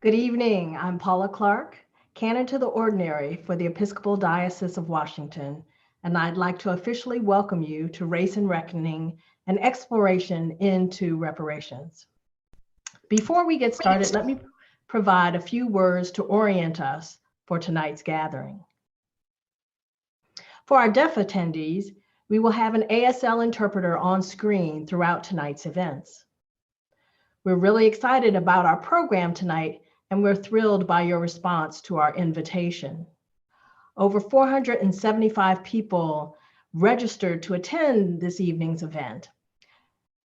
Good evening. I'm Paula Clark, Canon to the Ordinary for the Episcopal Diocese of Washington, and I'd like to officially welcome you to Race and Reckoning, an exploration into reparations. Before we get started, let me provide a few words to orient us for tonight's gathering. For our deaf attendees, we will have an ASL interpreter on screen throughout tonight's events. We're really excited about our program tonight, and we're thrilled by your response to our invitation. Over 475 people registered to attend this evening's event.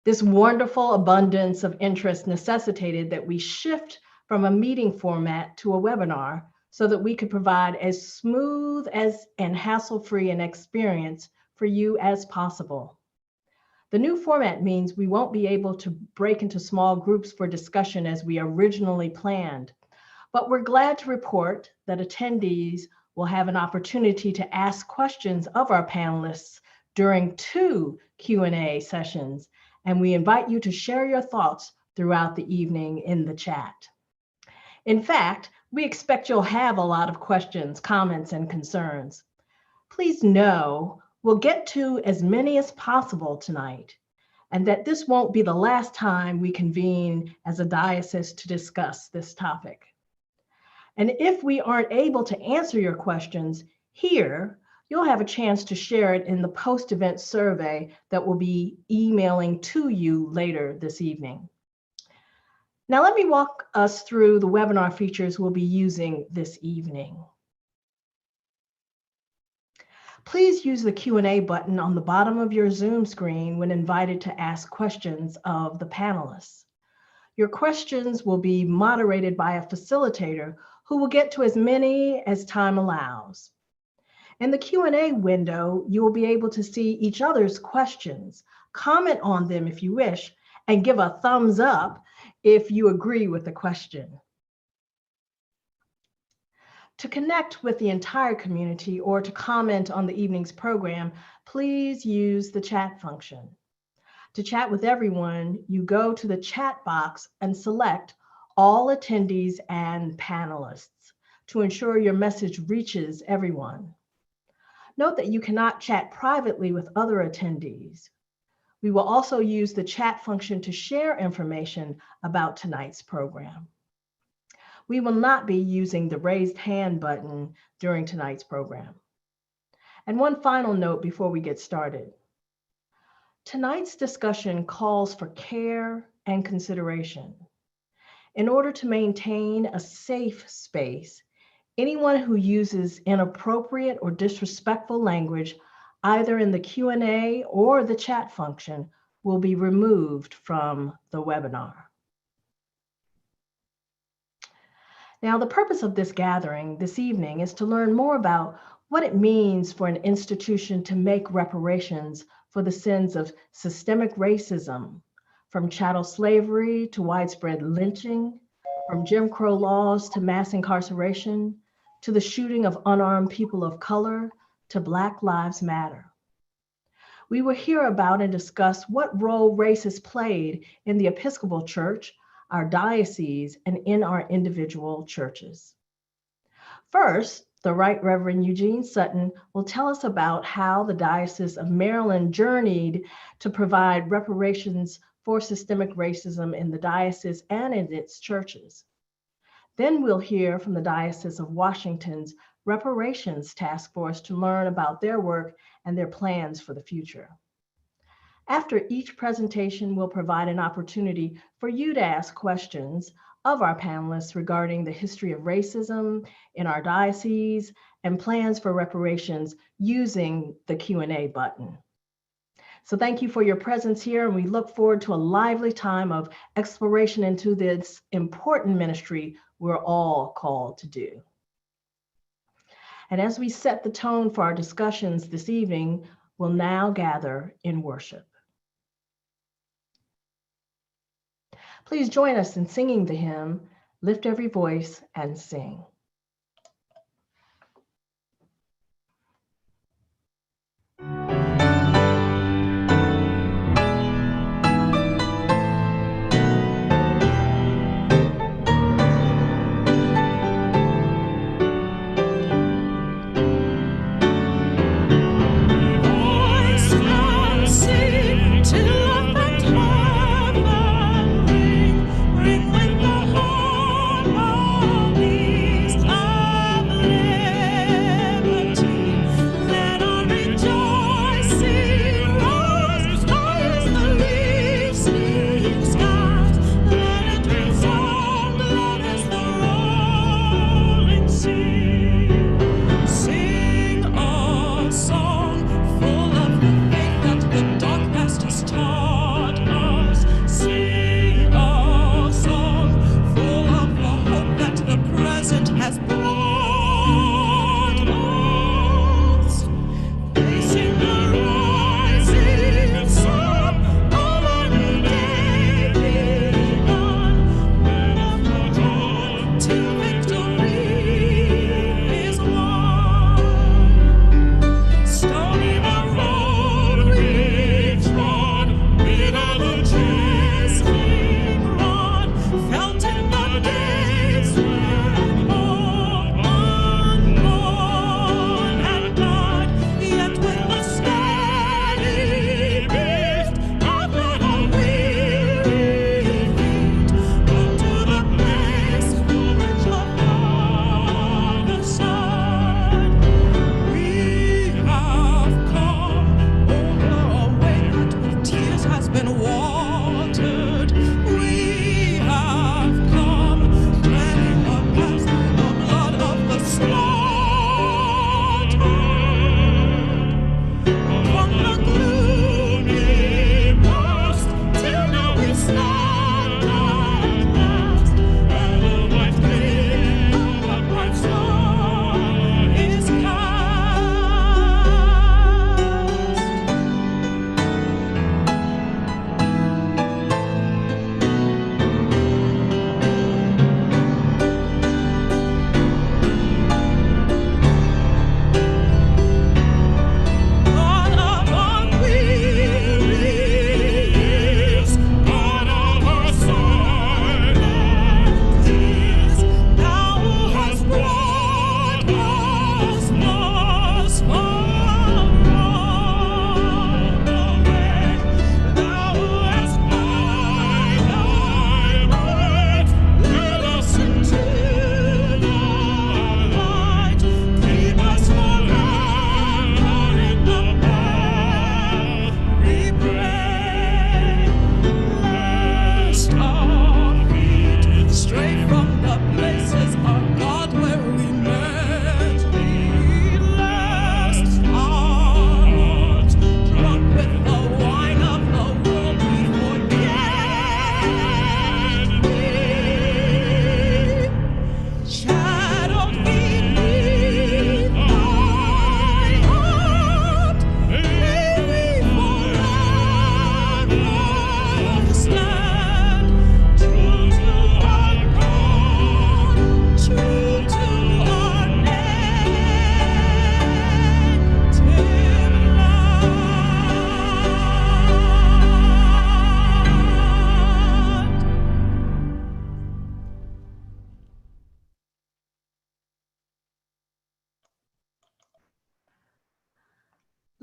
This wonderful abundance of interest necessitated that we shift from a meeting format to a webinar so that we could provide as smooth and hassle-free an experience for you as possible. The new format means we won't be able to break into small groups for discussion as we originally planned, but we're glad to report that attendees will have an opportunity to ask questions of our panelists during 2 Q&A sessions, and we invite you to share your thoughts throughout the evening in the chat. In fact, we expect you'll have a lot of questions, comments, and concerns. Please know we'll get to as many as possible tonight, and that this won't be the last time we convene as a diocese to discuss this topic. And if we aren't able to answer your questions here, you'll have a chance to share it in the post-event survey that we'll be emailing to you later this evening. Now let me walk us through the webinar features we'll be using this evening. Please use the Q&A button on the bottom of your Zoom screen when invited to ask questions of the panelists. Your questions will be moderated by a facilitator who will get to as many as time allows. In the Q&A window, you will be able to see each other's questions, comment on them if you wish, and give a thumbs up if you agree with the question. To connect with the entire community or to comment on the evening's program, please use the chat function. To chat with everyone, you go to the chat box and select all attendees and panelists to ensure your message reaches everyone. Note that you cannot chat privately with other attendees. We will also use the chat function to share information about tonight's program. We will not be using the raised hand button during tonight's program. And one final note before we get started. Tonight's discussion calls for care and consideration. In order to maintain a safe space, anyone who uses inappropriate or disrespectful language, either in the Q&A or the chat function, will be removed from the webinar. Now, the purpose of this gathering this evening is to learn more about what it means for an institution to make reparations for the sins of systemic racism, from chattel slavery to widespread lynching, from Jim Crow laws to mass incarceration, to the shooting of unarmed people of color, to Black Lives Matter. We will hear about and discuss what role race has played in the Episcopal Church, our diocese, and in our individual churches. First, the Right Reverend Eugene Sutton will tell us about how the Diocese of Maryland journeyed to provide reparations for systemic racism in the diocese and in its churches. Then we'll hear from the Diocese of Washington's Reparations Task Force to learn about their work and their plans for the future. After each presentation, we'll provide an opportunity for you to ask questions of our panelists regarding the history of racism in our diocese and plans for reparations using the Q&A button. So thank you for your presence here, and we look forward to a lively time of exploration into this important ministry we're all called to do. And as we set the tone for our discussions this evening, we'll now gather in worship. Please join us in singing the hymn, Lift Every Voice and Sing.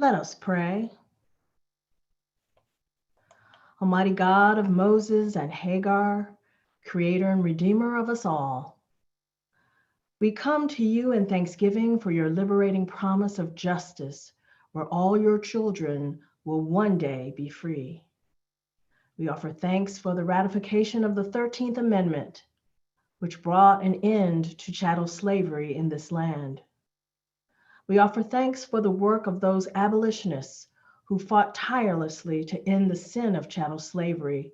Let us pray. Almighty God of Moses and Hagar, creator and redeemer of us all, we come to you in thanksgiving for your liberating promise of justice, where all your children will one day be free. We offer thanks for the ratification of the 13th Amendment, which brought an end to chattel slavery in this land. We offer thanks for the work of those abolitionists who fought tirelessly to end the sin of chattel slavery,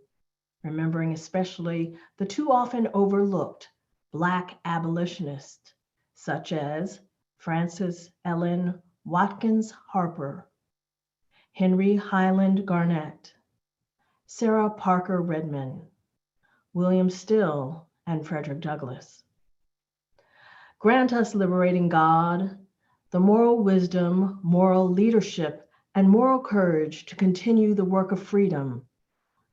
remembering especially the too often overlooked Black abolitionists, such as Frances Ellen Watkins Harper, Henry Highland Garnett, Sarah Parker Redmond, William Still, and Frederick Douglass. Grant us, liberating God, the moral wisdom, moral leadership, and moral courage to continue the work of freedom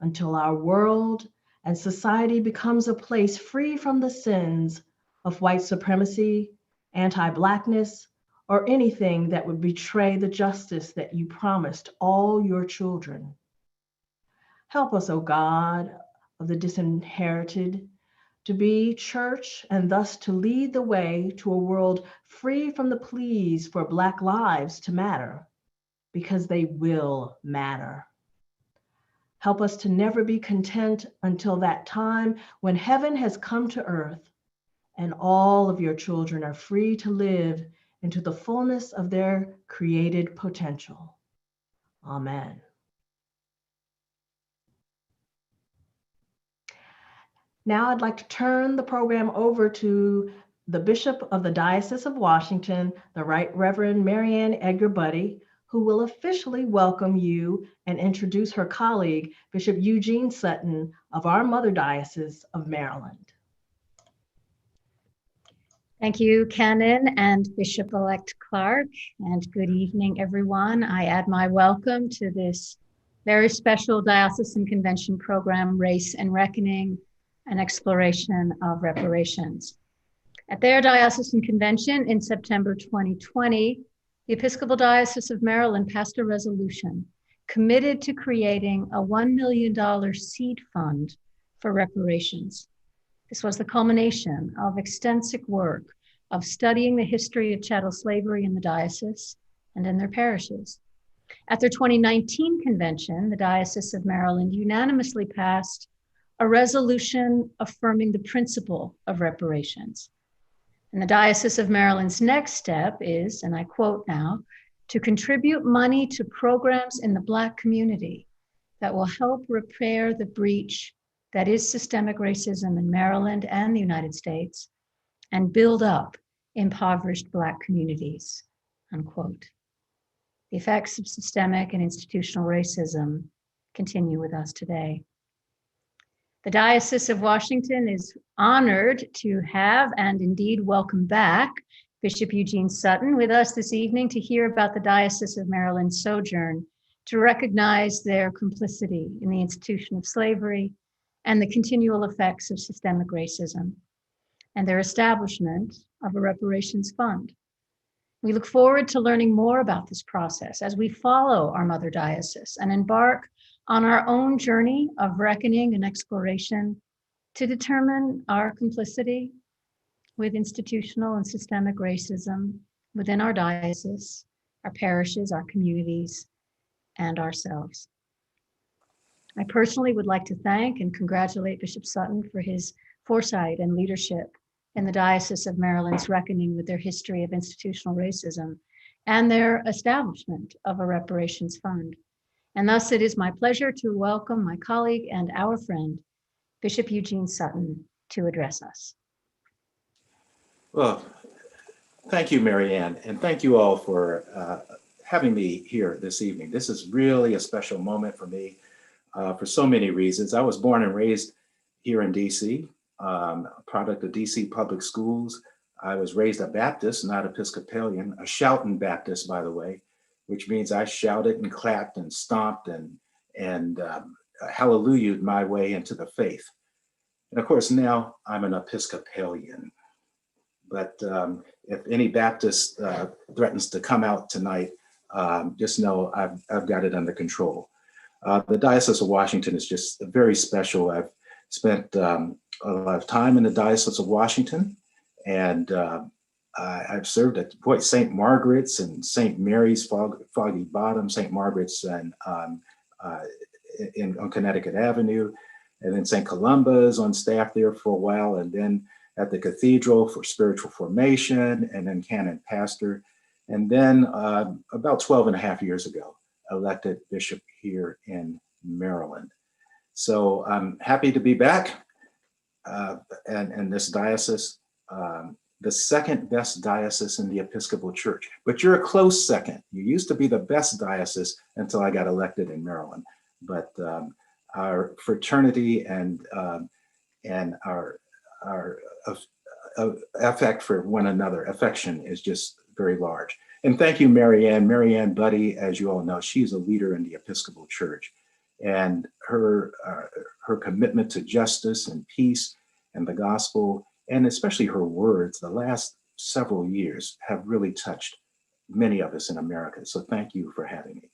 until our world and society becomes a place free from the sins of white supremacy, anti-Blackness, or anything that would betray the justice that you promised all your children. Help us, O God of the disinherited, to be church and thus to lead the way to a world free from the pleas for Black lives to matter, because they will matter. Help us to never be content until that time when heaven has come to earth and all of your children are free to live into the fullness of their created potential. Amen. Now I'd like to turn the program over to the Bishop of the Diocese of Washington, the Right Reverend Marianne Edgar Buddy, who will officially welcome you and introduce her colleague, Bishop Eugene Sutton of our Mother Diocese of Maryland. Thank you, Canon and Bishop-elect Clark, and good evening, everyone. I add my welcome to this very special Diocesan Convention program, Race and Reckoning, an exploration of reparations. At their Diocesan Convention in September 2020, the Episcopal Diocese of Maryland passed a resolution committed to creating a $1 million seed fund for reparations. This was the culmination of extensive work of studying the history of chattel slavery in the diocese and in their parishes. At their 2019 convention, the Diocese of Maryland unanimously passed a resolution affirming the principle of reparations. And the Diocese of Maryland's next step is, and I quote now, to contribute money to programs in the Black community that will help repair the breach that is systemic racism in Maryland and the United States and build up impoverished Black communities, unquote. The effects of systemic and institutional racism continue with us today. The Diocese of Washington is honored to have and indeed welcome back Bishop Eugene Sutton with us this evening to hear about the Diocese of Maryland's sojourn, to recognize their complicity in the institution of slavery and the continual effects of systemic racism, and their establishment of a reparations fund. We look forward to learning more about this process as we follow our Mother Diocese and embark on our own journey of reckoning and exploration to determine our complicity with institutional and systemic racism within our diocese, our parishes, our communities, and ourselves. I personally would like to thank and congratulate Bishop Sutton for his foresight and leadership in the Diocese of Maryland's reckoning with their history of institutional racism and their establishment of a reparations fund. And thus it is my pleasure to welcome my colleague and our friend, Bishop Eugene Sutton, to address us. Well, thank you, Marianne, and thank you all for having me here this evening. This is really a special moment for me for so many reasons. I was born and raised here in DC, a product of DC public schools. I was raised a Baptist, not Episcopalian, a shouting Baptist, by the way, which means I shouted and clapped and stomped and hallelujah'd my way into the faith. And of course, now I'm an Episcopalian. But if any Baptist threatens to come out tonight, just know I've got it under control. The Diocese of Washington is just very special. I've spent a lot of time in the Diocese of Washington, and I've served at St. Margaret's and St. Mary's, Foggy Bottom, St. Margaret's, and on Connecticut Avenue, and then St. Columba's on staff there for a while, and then at the Cathedral for spiritual formation, and then canon pastor. And then about 12 and a half years ago, elected bishop here in Maryland. So I'm happy to be back and this diocese, the second best diocese in the Episcopal Church, but you're a close second. You used to be the best diocese until I got elected in Maryland. But our fraternity and our affect for one another, affection is just very large. And thank you, Mary Ann. Mary Ann Buddy, as you all know, she's a leader in the Episcopal Church, and her commitment to justice and peace and the gospel, and especially her words, the last several years have really touched many of us in America. So thank you for having me.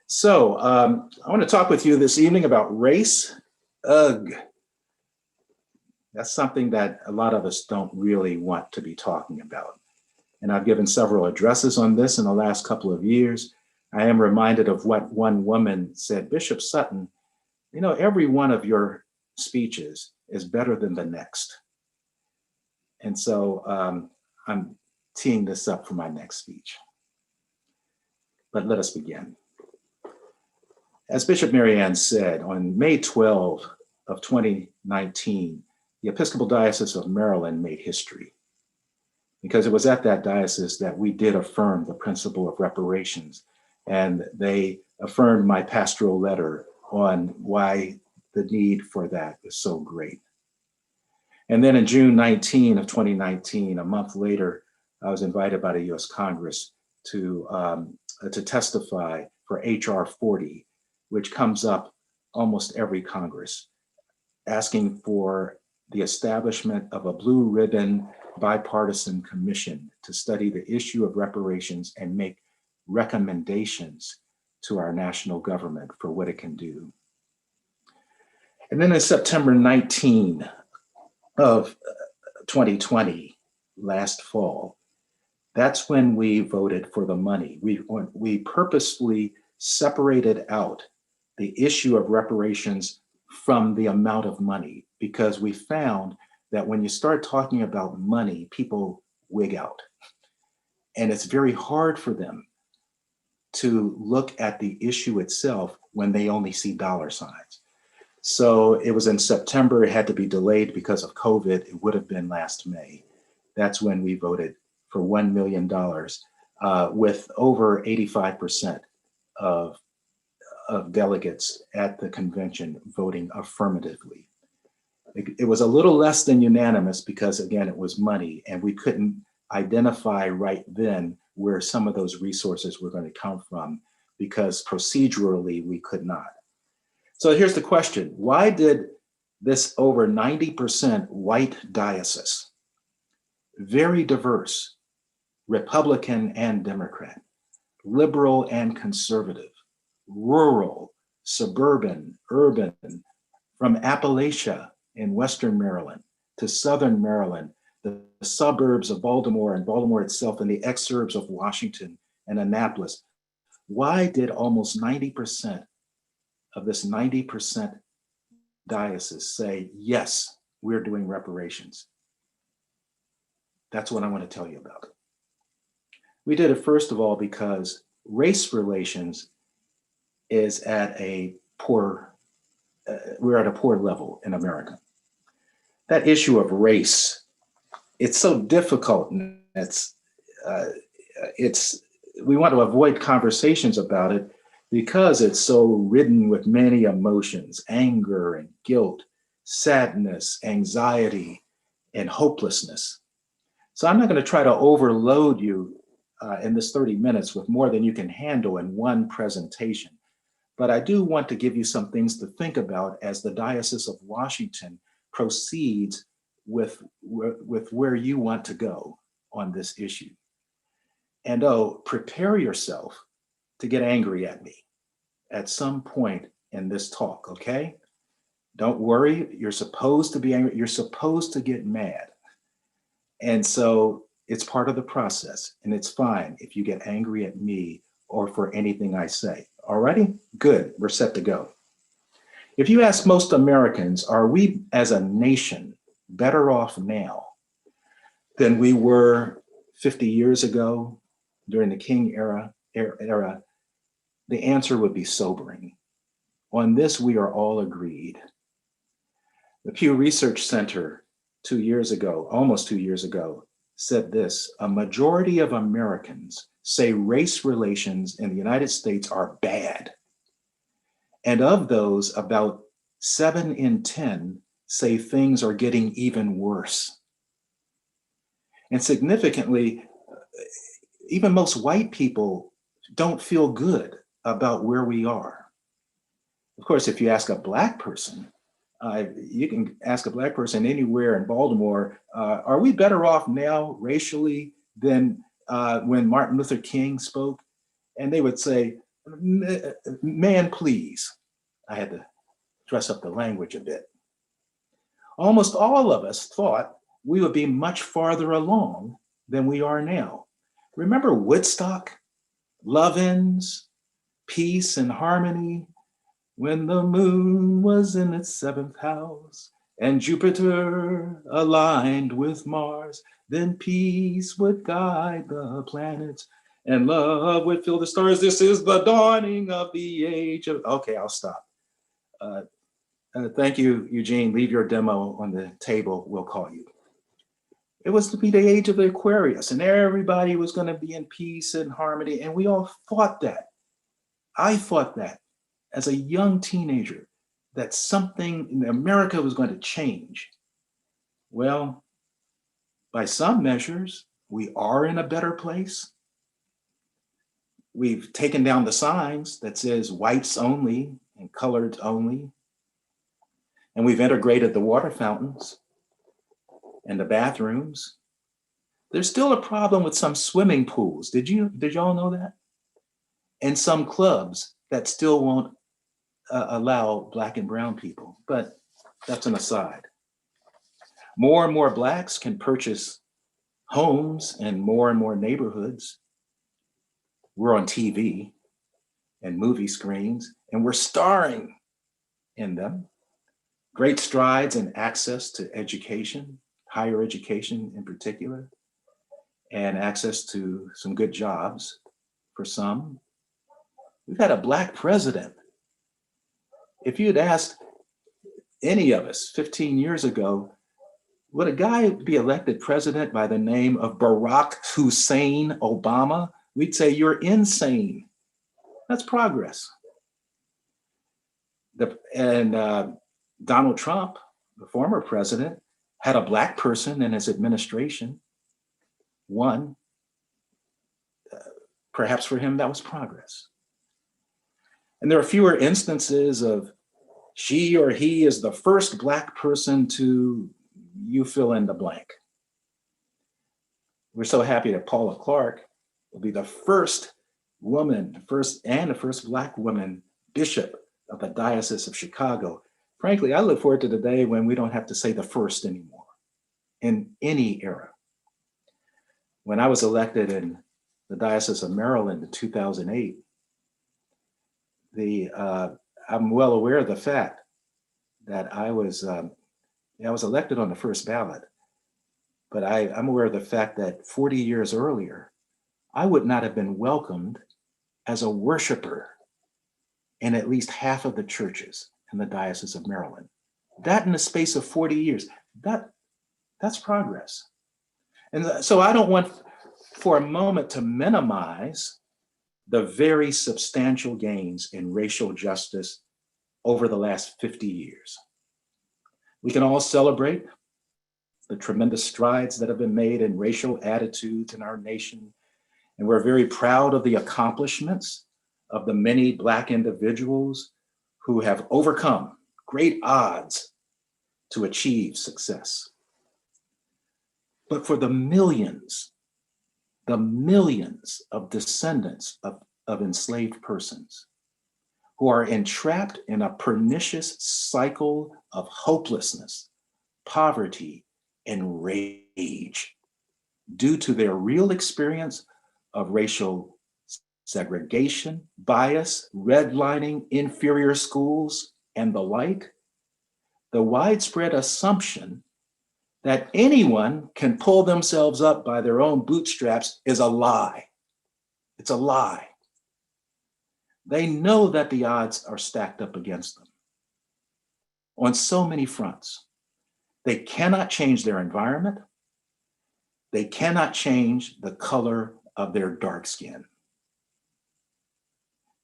So I want to talk with you this evening about race. Ugh. That's something that a lot of us don't really want to be talking about. And I've given several addresses on this in the last couple of years. I am reminded of what one woman said, Bishop Sutton, you know, every one of your speeches is better than the next. And so I'm teeing this up for my next speech. But let us begin. As Bishop Mary Ann said, on May 12 of 2019, the Episcopal Diocese of Maryland made history, because it was at that diocese that we did affirm the principle of reparations, and they affirmed my pastoral letter on why the need for that is so great. And then in June 19 of 2019, a month later, I was invited by the US Congress to testify for HR 40, which comes up almost every Congress, asking for the establishment of a blue ribbon bipartisan commission to study the issue of reparations and make recommendations to our national government for what it can do. And then in September 19 of 2020, last fall, that's when we voted for the money. We purposefully separated out the issue of reparations from the amount of money, because we found that when you start talking about money, people wig out. And it's very hard for them to look at the issue itself when they only see dollar signs. So it was in September, it had to be delayed because of COVID. It would have been last May. That's when we voted for $1 million with over 85% of delegates at the convention voting affirmatively. It was a little less than unanimous because, again, it was money, and we couldn't identify right then where some of those resources were going to come from, because procedurally we could not. So here's the question: why did this over 90% white diocese, very diverse, Republican and Democrat, liberal and conservative, rural, suburban, urban, from Appalachia in Western Maryland to Southern Maryland, the suburbs of Baltimore and Baltimore itself, and the exurbs of Washington and Annapolis, why did almost 90% of this 90% diocese say, yes, we're doing reparations? That's what I want to tell you about. We did it, first of all, because race relations is at a poor, we're at a poor level in America. That issue of race, it's so difficult. And we want to avoid conversations about it because it's so ridden with many emotions: anger and guilt, sadness, anxiety, and hopelessness. So I'm not going to try to overload you in this 30 minutes with more than you can handle in one presentation. But I do want to give you some things to think about as the Diocese of Washington proceeds with where you want to go on this issue. And oh, prepare yourself to get angry at me at some point in this talk, okay? Don't worry, you're supposed to be angry, you're supposed to get mad. And so it's part of the process, and it's fine if you get angry at me or for anything I say. Alrighty? Good, we're set to go. If you ask most Americans, are we as a nation better off now than we were 50 years ago during the King era, the answer would be sobering. On this, we are all agreed. The Pew Research Center 2 years ago, almost 2 years ago, said this: a majority of Americans say race relations in the United States are bad. And of those, about 7 in 10 say things are getting even worse. And significantly, even most white people don't feel good about where we are. Of course, if you ask a Black person, you can ask a Black person anywhere in Baltimore, are we better off now racially than when Martin Luther King spoke? And they would say, man, please. I had to dress up the language a bit. Almost all of us thought we would be much farther along than we are now. Remember Woodstock, Love-Ins, Peace and Harmony, when the moon was in its 7th house and Jupiter aligned with Mars, then peace would guide the planets and love would fill the stars. This is the dawning of the age of, okay, I'll stop. Thank you, Eugene. Leave your demo on the table. We'll call you. It was to be the age of the Aquarius, and everybody was going to be in peace and harmony. And we all thought that. I thought that as a young teenager, that something in America was going to change. Well, by some measures, we are in a better place. We've taken down the signs that says whites only and coloreds only. And we've integrated the water fountains and the bathrooms. There's still a problem with some swimming pools. Did y'all know that? And some clubs that still won't allow Black and brown people, but that's an aside. More and more Blacks can purchase homes in more and more neighborhoods. We're on TV and movie screens, and we're starring in them. Great strides in access to education, higher education in particular, and access to some good jobs for some. We've had a Black president. If you'd asked any of us 15 years ago, would a guy be elected president by the name of Barack Hussein Obama? We'd say you're insane. That's progress. Donald Trump, the former president, had a Black person in his administration. One, perhaps for him that was progress. And there are fewer instances of she or he is the first Black person to, you fill in the blank. We're so happy that Paula Clark will be the first woman, the first Black woman bishop of the Diocese of Chicago. Frankly, I look forward to the day when we don't have to say the first anymore in any era. When I was elected in the Diocese of Maryland in 2008, I'm well aware of the fact that I was elected on the first ballot, but I'm aware of the fact that 40 years earlier, I would not have been welcomed as a worshiper in at least half of the churches in the Diocese of Maryland. That in the space of 40 years, that's progress. And so I don't want for a moment to minimize the very substantial gains in racial justice over the last 50 years. We can all celebrate the tremendous strides that have been made in racial attitudes in our nation. And we're very proud of the accomplishments of the many Black individuals who have overcome great odds to achieve success. But for the millions the millions of descendants of enslaved persons who are entrapped in a pernicious cycle of hopelessness, poverty, and rage due to their real experience of racial segregation, bias, redlining, inferior schools, and the like, the widespread assumption that anyone can pull themselves up by their own bootstraps is a lie. It's a lie. They know that the odds are stacked up against them on so many fronts. They cannot change their environment. They cannot change the color of their dark skin.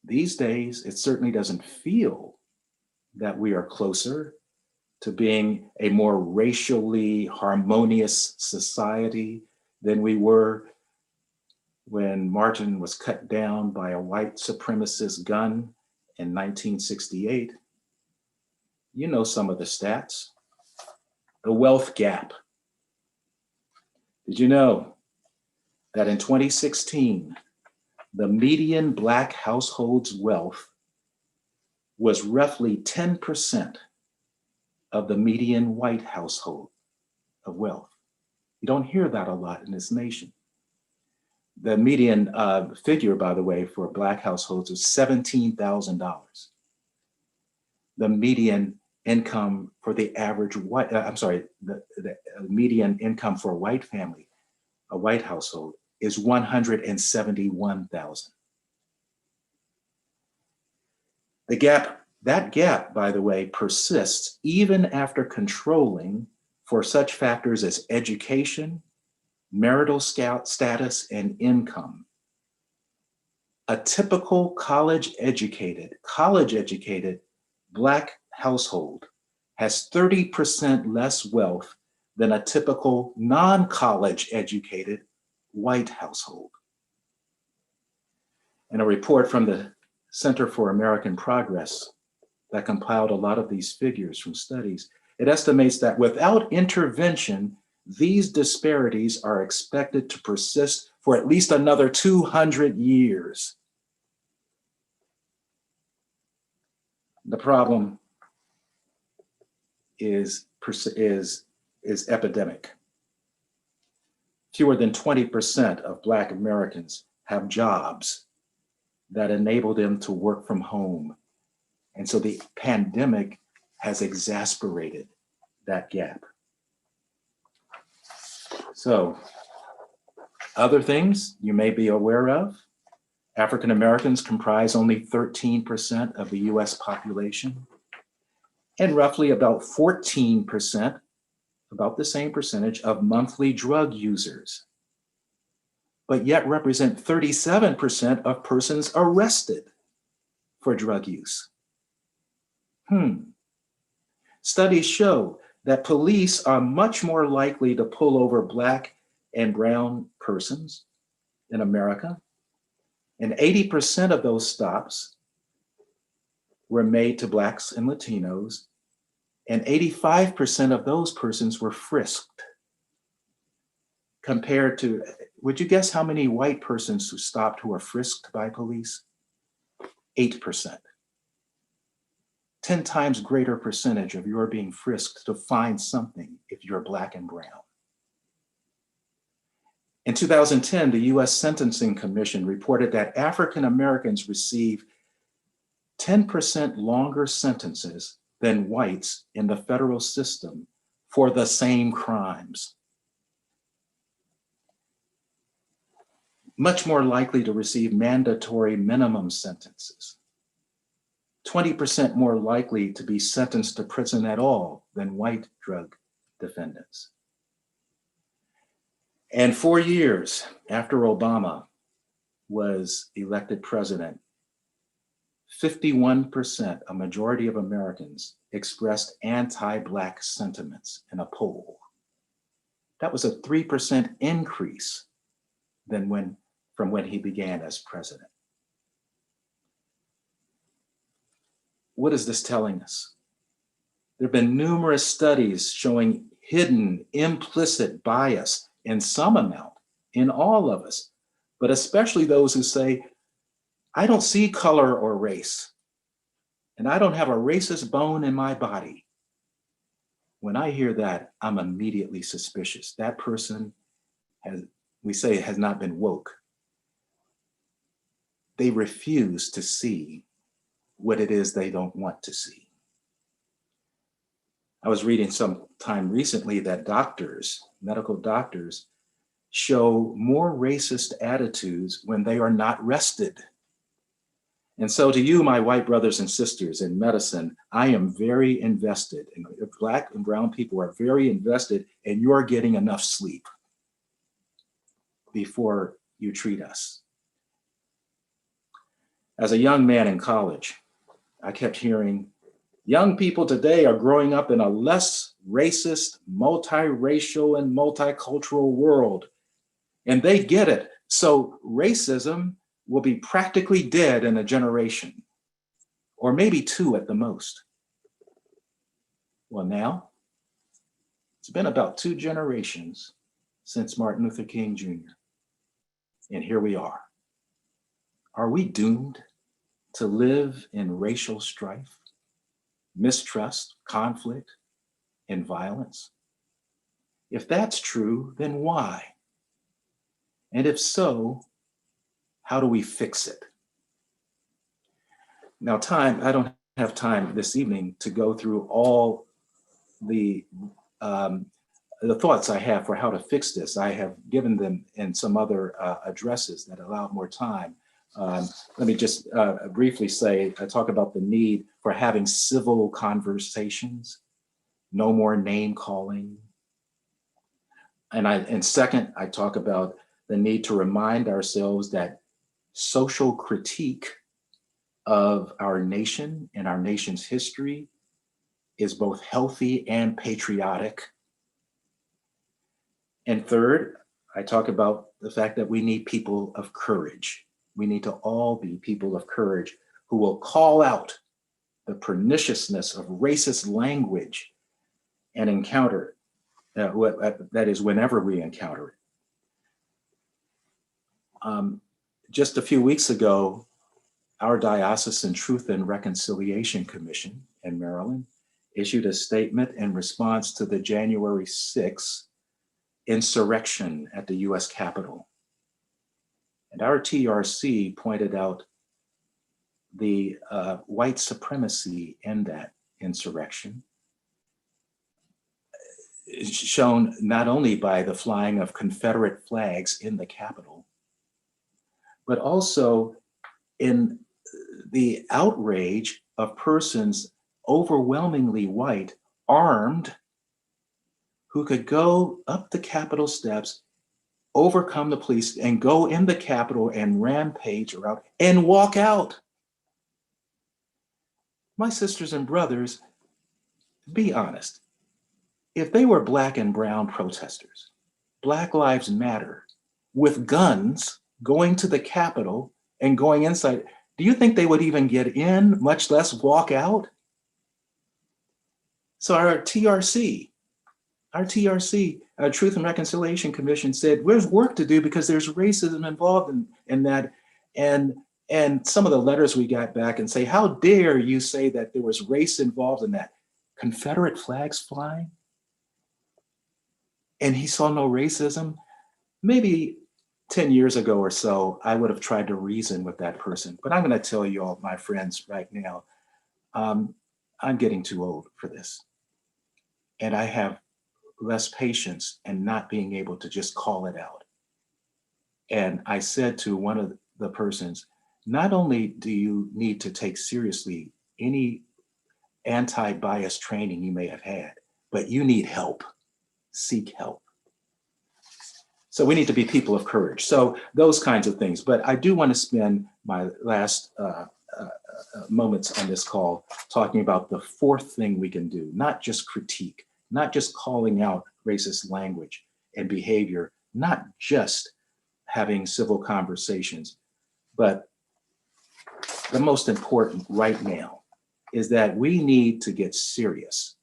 These days, it certainly doesn't feel that we are closer to being a more racially harmonious society than we were when Martin was cut down by a white supremacist gun in 1968. You know some of the stats. The wealth gap. Did you know that in 2016, the median Black household's wealth was roughly 10% of the median white household of wealth? You don't hear that a lot in this nation. The median figure, by the way, for Black households is $17,000. The median income for the average white, the median income for a white family, a white household, is $171,000. That gap, by the way, persists even after controlling for such factors as education, marital status, and income. A typical college-educated Black household has 30% less wealth than a typical non-college educated white household. And a report from the Center for American Progress that compiled a lot of these figures from studies, it estimates that without intervention, these disparities are expected to persist for at least another 200 years. The problem is epidemic. Fewer than 20% of Black Americans have jobs that enable them to work from home. And so the pandemic has exacerbated that gap. So, other things you may be aware of: African Americans comprise only 13% of the US population, and roughly about 14%, about the same percentage, of monthly drug users, but yet represent 37% of persons arrested for drug use. Studies show that police are much more likely to pull over Black and brown persons in America, and 80% of those stops were made to Blacks and Latinos, and 85% of those persons were frisked. Compared to, would you guess how many white persons who stopped who were frisked by police? 8%. 10 times greater percentage of your being frisked to find something if you're Black and brown. In 2010, the US Sentencing Commission reported that African Americans receive 10% longer sentences than whites in the federal system for the same crimes. Much more likely to receive mandatory minimum sentences. 20% more likely to be sentenced to prison at all than white drug defendants. And 4 years after Obama was elected president, 51%, a majority of Americans, expressed anti-Black sentiments in a poll. That was a 3% increase from when he began as president. What is this telling us? There have been numerous studies showing hidden, implicit bias in some amount in all of us but especially those who say, I don't see color or race, and I don't have a racist bone in my body. When I hear that, I'm immediately suspicious. That person has not been woke. They refuse to see what it is they don't want to see. I was reading sometime recently that medical doctors, show more racist attitudes when they are not rested. And so to you, my white brothers and sisters in medicine, I am very invested, and Black and brown people are very invested in your getting enough sleep before you treat us. As a young man in college, I kept hearing, young people today are growing up in a less racist, multiracial, and multicultural world, and they get it. So racism will be practically dead in a generation, or maybe two at the most. Well, now, it's been about 2 generations since Martin Luther King Jr., and here we are. Are we doomed to live in racial strife, mistrust, conflict, and violence? If that's true, then why? And if so, how do we fix it? Now, I don't have time this evening to go through all the thoughts I have for how to fix this. I have given them in some other addresses that allow more time. Let me just briefly talk about the need for having civil conversations, no more name calling. And second, I talk about the need to remind ourselves that social critique of our nation and our nation's history is both healthy and patriotic. And third, I talk about the fact that we need people of courage. We need to all be people of courage who will call out the perniciousness of racist language and encounter it. That is, whenever we encounter it. Just a few weeks ago, our Diocesan Truth and Reconciliation Commission in Maryland issued a statement in response to the January 6th insurrection at the US Capitol. And our TRC pointed out the white supremacy in that insurrection, shown not only by the flying of Confederate flags in the Capitol, but also in the outrage of persons overwhelmingly white, armed, who could go up the Capitol steps, overcome the police, and go in the Capitol and rampage around and walk out. My sisters and brothers, be honest. If they were Black and brown protesters, Black Lives Matter, with guns going to the Capitol and going inside, do you think they would even get in, much less walk out? So our TRC, Truth and Reconciliation Commission, said, there's work to do because there's racism involved in that. And some of the letters we got back and say, how dare you say that there was race involved in that? Confederate flags flying? And he saw no racism? Maybe 10 years ago or so, I would have tried to reason with that person. But I'm going to tell you all, my friends, right now, I'm getting too old for this. And I have less patience and not being able to just call it out. And I said to one of the persons, not only do you need to take seriously any anti-bias training you may have had, but you need help. Seek help. So we need to be people of courage. So those kinds of things. But I do want to spend my last moments on this call talking about the fourth thing we can do, not just critique, not just calling out racist language and behavior, not just having civil conversations, but the most important right now is that we need to get serious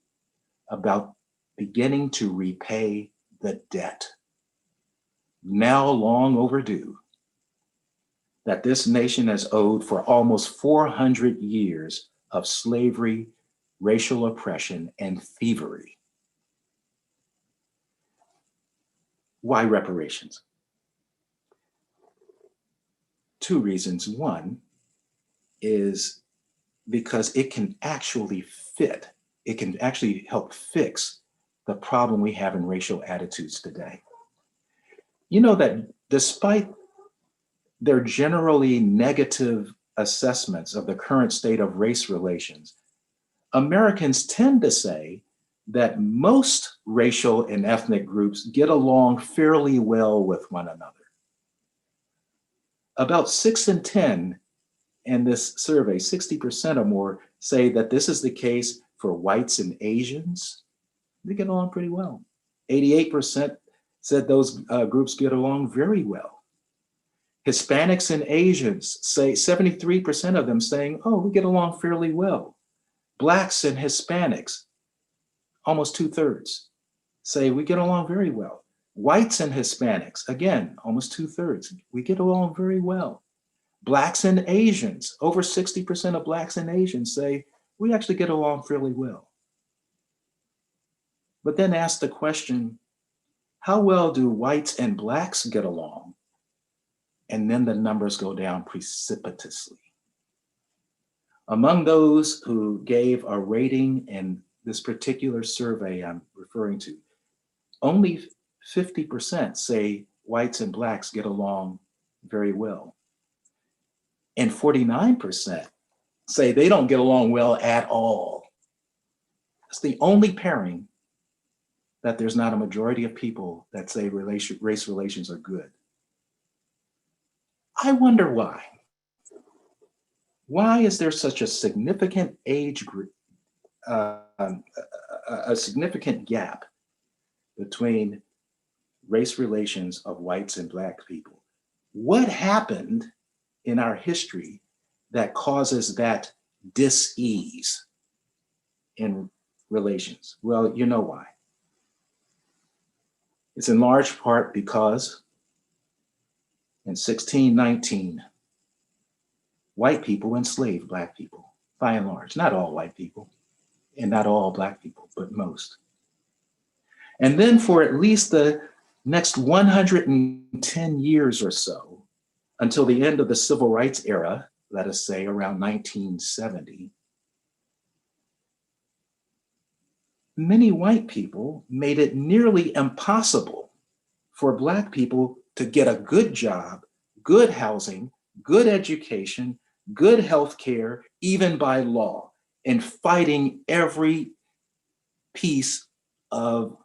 about beginning to repay the debt, now long overdue, that this nation has owed for almost 400 years of slavery, racial oppression, and thievery. Why reparations? Two reasons. One is because it can actually help fix the problem we have in racial attitudes today. You know that despite their generally negative assessments of the current state of race relations, Americans tend to say that most racial and ethnic groups get along fairly well with one another. About 6 in 10 in this survey, 60% or more, say that this is the case for whites and Asians. They get along pretty well. 88% said those groups get along very well. Hispanics and Asians, say 73% of them saying, oh, we get along fairly well. Blacks and Hispanics, almost 2/3, say we get along very well. Whites and Hispanics, again, almost 2/3, we get along very well. Blacks and Asians, over 60% of Blacks and Asians say we actually get along fairly well. But then ask the question, how well do whites and Blacks get along? And then the numbers go down precipitously. Among those who gave a rating in this particular survey I'm referring to, only 50% say whites and Blacks get along very well. And 49% say they don't get along well at all. It's the only pairing that there's not a majority of people that say race relations are good. I wonder why. Why is there such a significant age group, a significant gap between race relations of whites and Black people? What happened in our history that causes that dis-ease in relations? Well, you know why. It's in large part because in 1619, white people enslaved Black people, by and large, not all white people and not all Black people, but most. And then for at least the next 110 years or so, until the end of the civil rights era, let us say around 1970, many white people made it nearly impossible for Black people to get a good job, good housing, good education, good health care, even by law, and fighting every piece of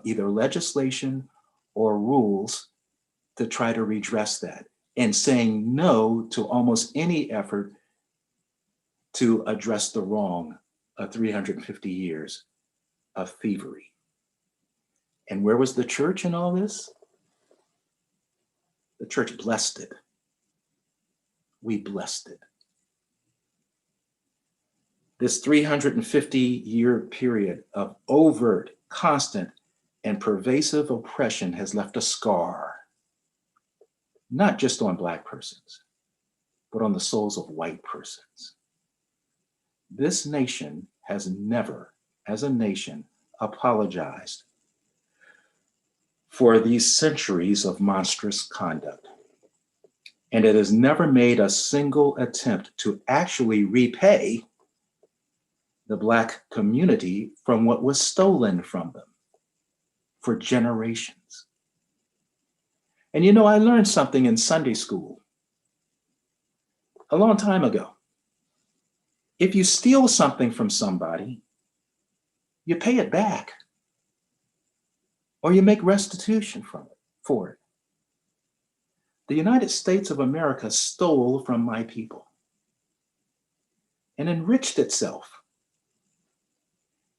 either legislation or rules to try to redress that, and saying no to almost any effort to address the wrong of 350 years of thievery. And where was the church in all this? The church blessed it. We blessed it. This 350-year period of overt, constant, and pervasive oppression has left a scar, not just on Black persons, but on the souls of white persons. This nation has never, as a nation, apologized for these centuries of monstrous conduct. And it has never made a single attempt to actually repay the Black community from what was stolen from them for generations. And you know, I learned something in Sunday school a long time ago. If you steal something from somebody, you pay it back, or you make restitution for it. The United States of America stole from my people and enriched itself.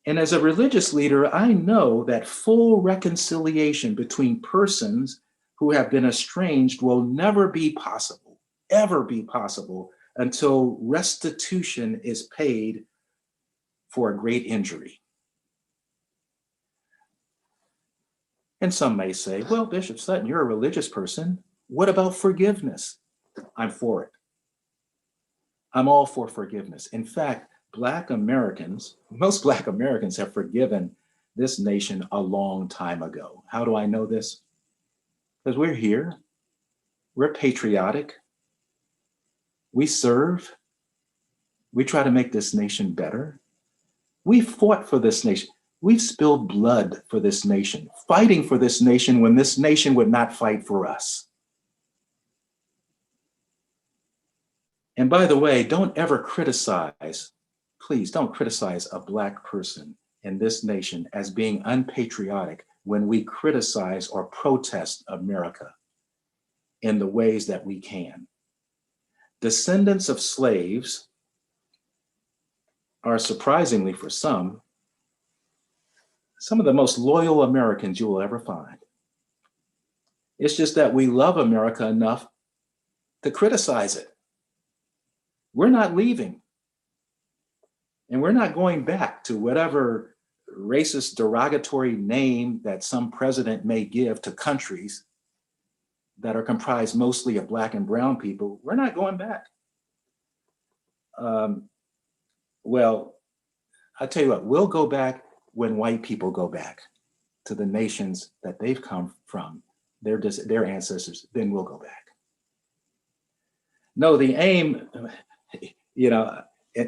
And as a religious leader, I know that full reconciliation between persons who have been estranged will never be possible, ever be possible, until restitution is paid for a great injury. And some may say, well, Bishop Sutton, you're a religious person. What about forgiveness? I'm for it. I'm all for forgiveness. In fact, most Black Americans have forgiven this nation a long time ago. How do I know this? Because we're here, we're patriotic, we serve, we try to make this nation better. We fought for this nation. We've spilled blood for this nation, fighting for this nation when this nation would not fight for us. And by the way, don't ever criticize, please don't criticize a Black person in this nation as being unpatriotic when we criticize or protest America in the ways that we can. Descendants of slaves are, surprisingly for some of the most loyal Americans you will ever find. It's just that we love America enough to criticize it. We're not leaving. And we're not going back to whatever racist derogatory name that some president may give to countries that are comprised mostly of Black and brown people. We're not going back. Well, I tell you what, we'll go back when white people go back to the nations that they've come from, their ancestors, then we'll go back. No, the aim,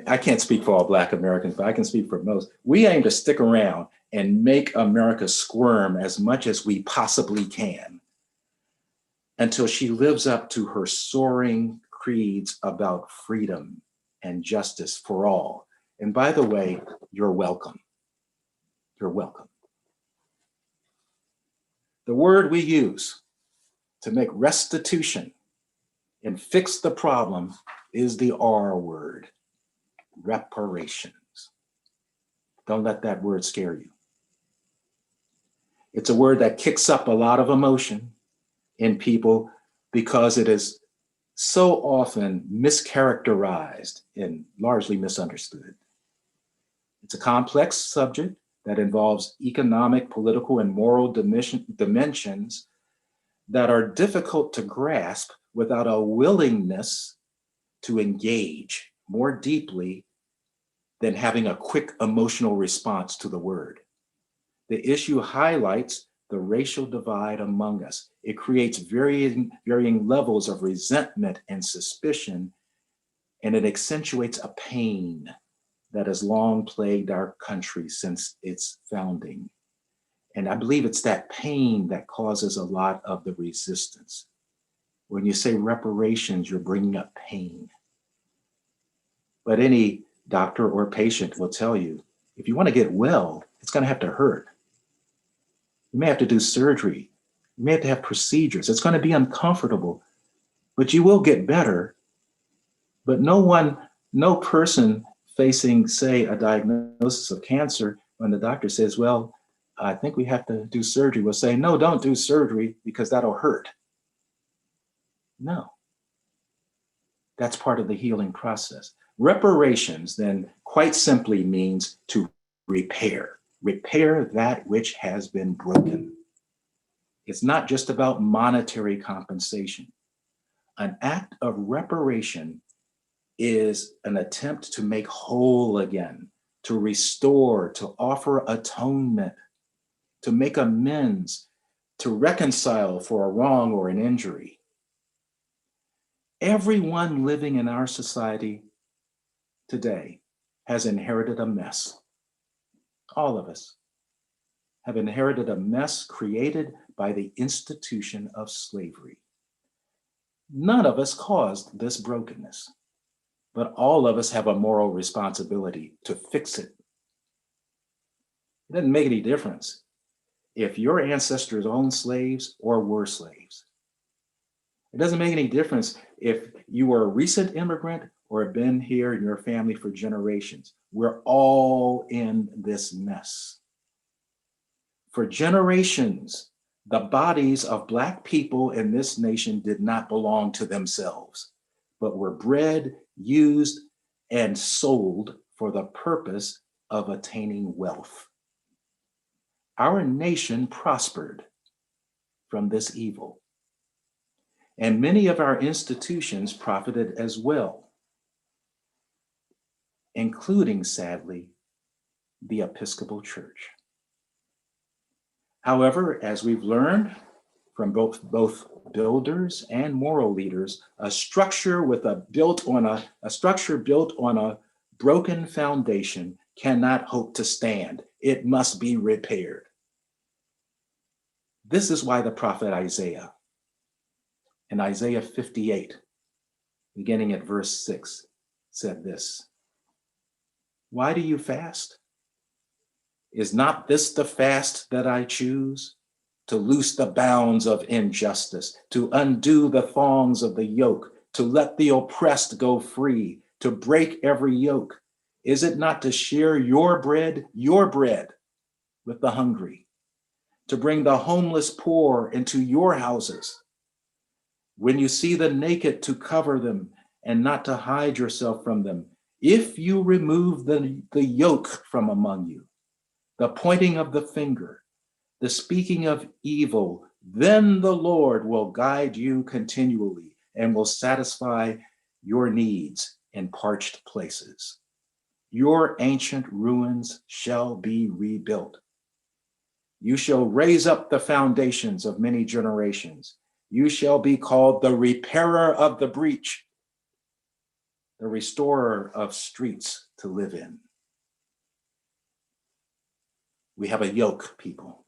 I can't speak for all Black Americans, but I can speak for most. We aim to stick around and make America squirm as much as we possibly can until she lives up to her soaring creeds about freedom and justice for all. And by the way, you're welcome. You're welcome. The word we use to make restitution and fix the problem is the R word, reparations. Don't let that word scare you. It's a word that kicks up a lot of emotion in people because it is so often mischaracterized and largely misunderstood. It's a complex subject that involves economic, political, and moral dimensions that are difficult to grasp without a willingness to engage more deeply than having a quick emotional response to the word. The issue highlights the racial divide among us. It creates varying levels of resentment and suspicion, and it accentuates a pain that has long plagued our country since its founding. And I believe it's that pain that causes a lot of the resistance. When you say reparations, you're bringing up pain. But any doctor or patient will tell you, if you want to get well, it's going to have to hurt. You may have to do surgery. You may have to have procedures. It's going to be uncomfortable, but you will get better. But no person facing, say, a diagnosis of cancer, when the doctor says, well, I think we have to do surgery, will say, no, don't do surgery because that'll hurt. No, that's part of the healing process. Reparations then quite simply means to repair that which has been broken. It's not just about monetary compensation. An act of reparation is an attempt to make whole again, to restore, to offer atonement, to make amends, to reconcile for a wrong or an injury. Everyone living in our society today has inherited a mess. All of us have inherited a mess created by the institution of slavery. None of us caused this brokenness, but all of us have a moral responsibility to fix it. It doesn't make any difference if your ancestors owned slaves or were slaves. It doesn't make any difference if you were a recent immigrant or have been here in your family for generations. We're all in this mess. For generations, the bodies of Black people in this nation did not belong to themselves, but were bred, used, and sold for the purpose of attaining wealth. Our nation prospered from this evil. and many of our institutions profited as well, including, sadly, the Episcopal Church. However, as we've learned from both builders and moral leaders, a structure built on a broken foundation cannot hope to stand. It must be repaired. This is why the prophet Isaiah, in Isaiah 58, beginning at verse 6, said this: "Why do you fast? Is not this the fast that I choose? To loose the bounds of injustice, to undo the thongs of the yoke, to let the oppressed go free, to break every yoke. Is it not to share your bread with the hungry, to bring the homeless poor into your houses? When you see the naked, to cover them and not to hide yourself from them. If you remove the yoke from among you, the pointing of the finger, the speaking of evil, then the Lord will guide you continually and will satisfy your needs in parched places. Your ancient ruins shall be rebuilt. You shall raise up the foundations of many generations. You shall be called the repairer of the breach, the restorer of streets to live in." We have a yoke, people.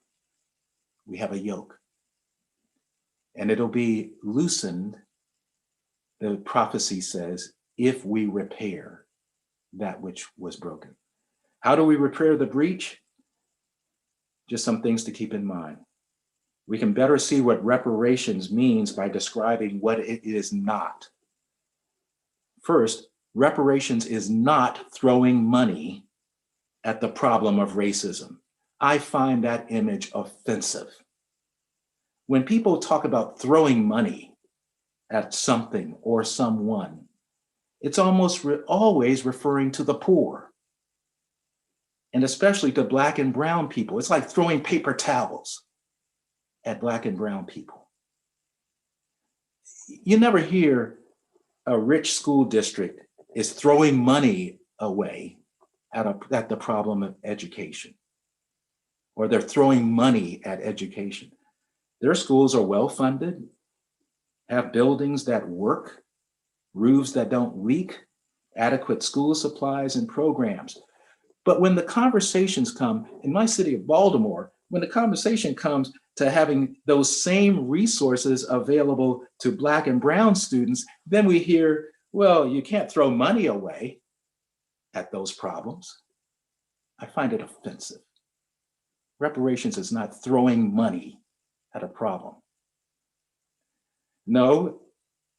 We have a yoke. And it'll be loosened, the prophecy says, if we repair that which was broken. How do we repair the breach? Just some things to keep in mind. We can better see what reparations means by describing what it is not. First, reparations is not throwing money at the problem of racism. I find that image offensive. When people talk about throwing money at something or someone, it's almost always referring to the poor, and especially to Black and brown people. It's like throwing paper towels at Black and brown people. You never hear a rich school district is throwing money away at the problem of education, or they're throwing money at education. Their schools are well funded, have buildings that work, roofs that don't leak, adequate school supplies and programs. But when the conversations come, in my city of Baltimore, when the conversation comes to having those same resources available to Black and brown students, then we hear, well, you can't throw money away at those problems. I find it offensive. Reparations is not throwing money at a problem. No,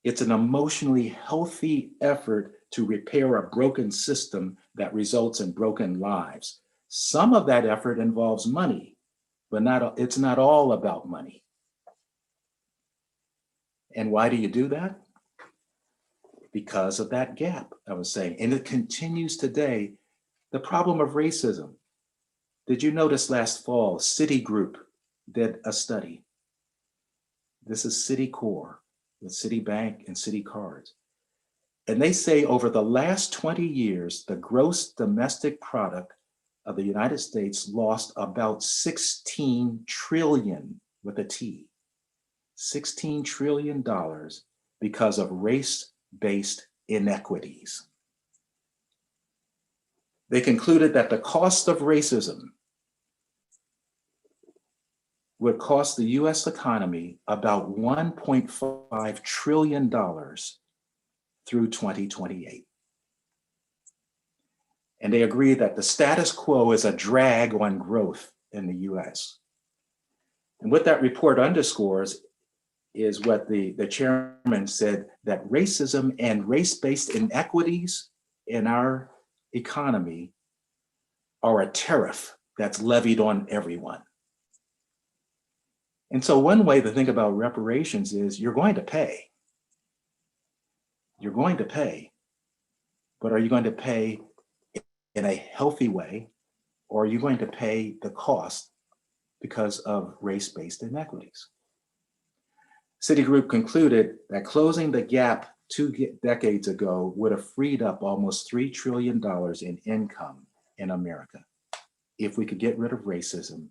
it's an emotionally healthy effort to repair a broken system that results in broken lives. Some of that effort involves money, but it's not all about money. And why do you do that? Because of that gap, I was saying, and it continues today. The problem of racism. Did you notice last fall, Citigroup did a study? This is Citicorp with Citibank and Citi Cards. And they say over the last 20 years, the gross domestic product of the United States lost about 16 trillion with a T, $16 trillion because of race-based inequities. They concluded that the cost of racism would cost the US economy about $1.5 trillion through 2028. And they agree that the status quo is a drag on growth in the US. And what that report underscores is what the chairman said, that racism and race-based inequities in our economy are a tariff that's levied on everyone. And so one way to think about reparations is you're going to pay. You're going to pay, but are you going to pay in a healthy way, or are you going to pay the cost because of race-based inequities? Citigroup concluded that closing the gap 2 decades ago would have freed up almost $3 trillion in income in America if we could get rid of racism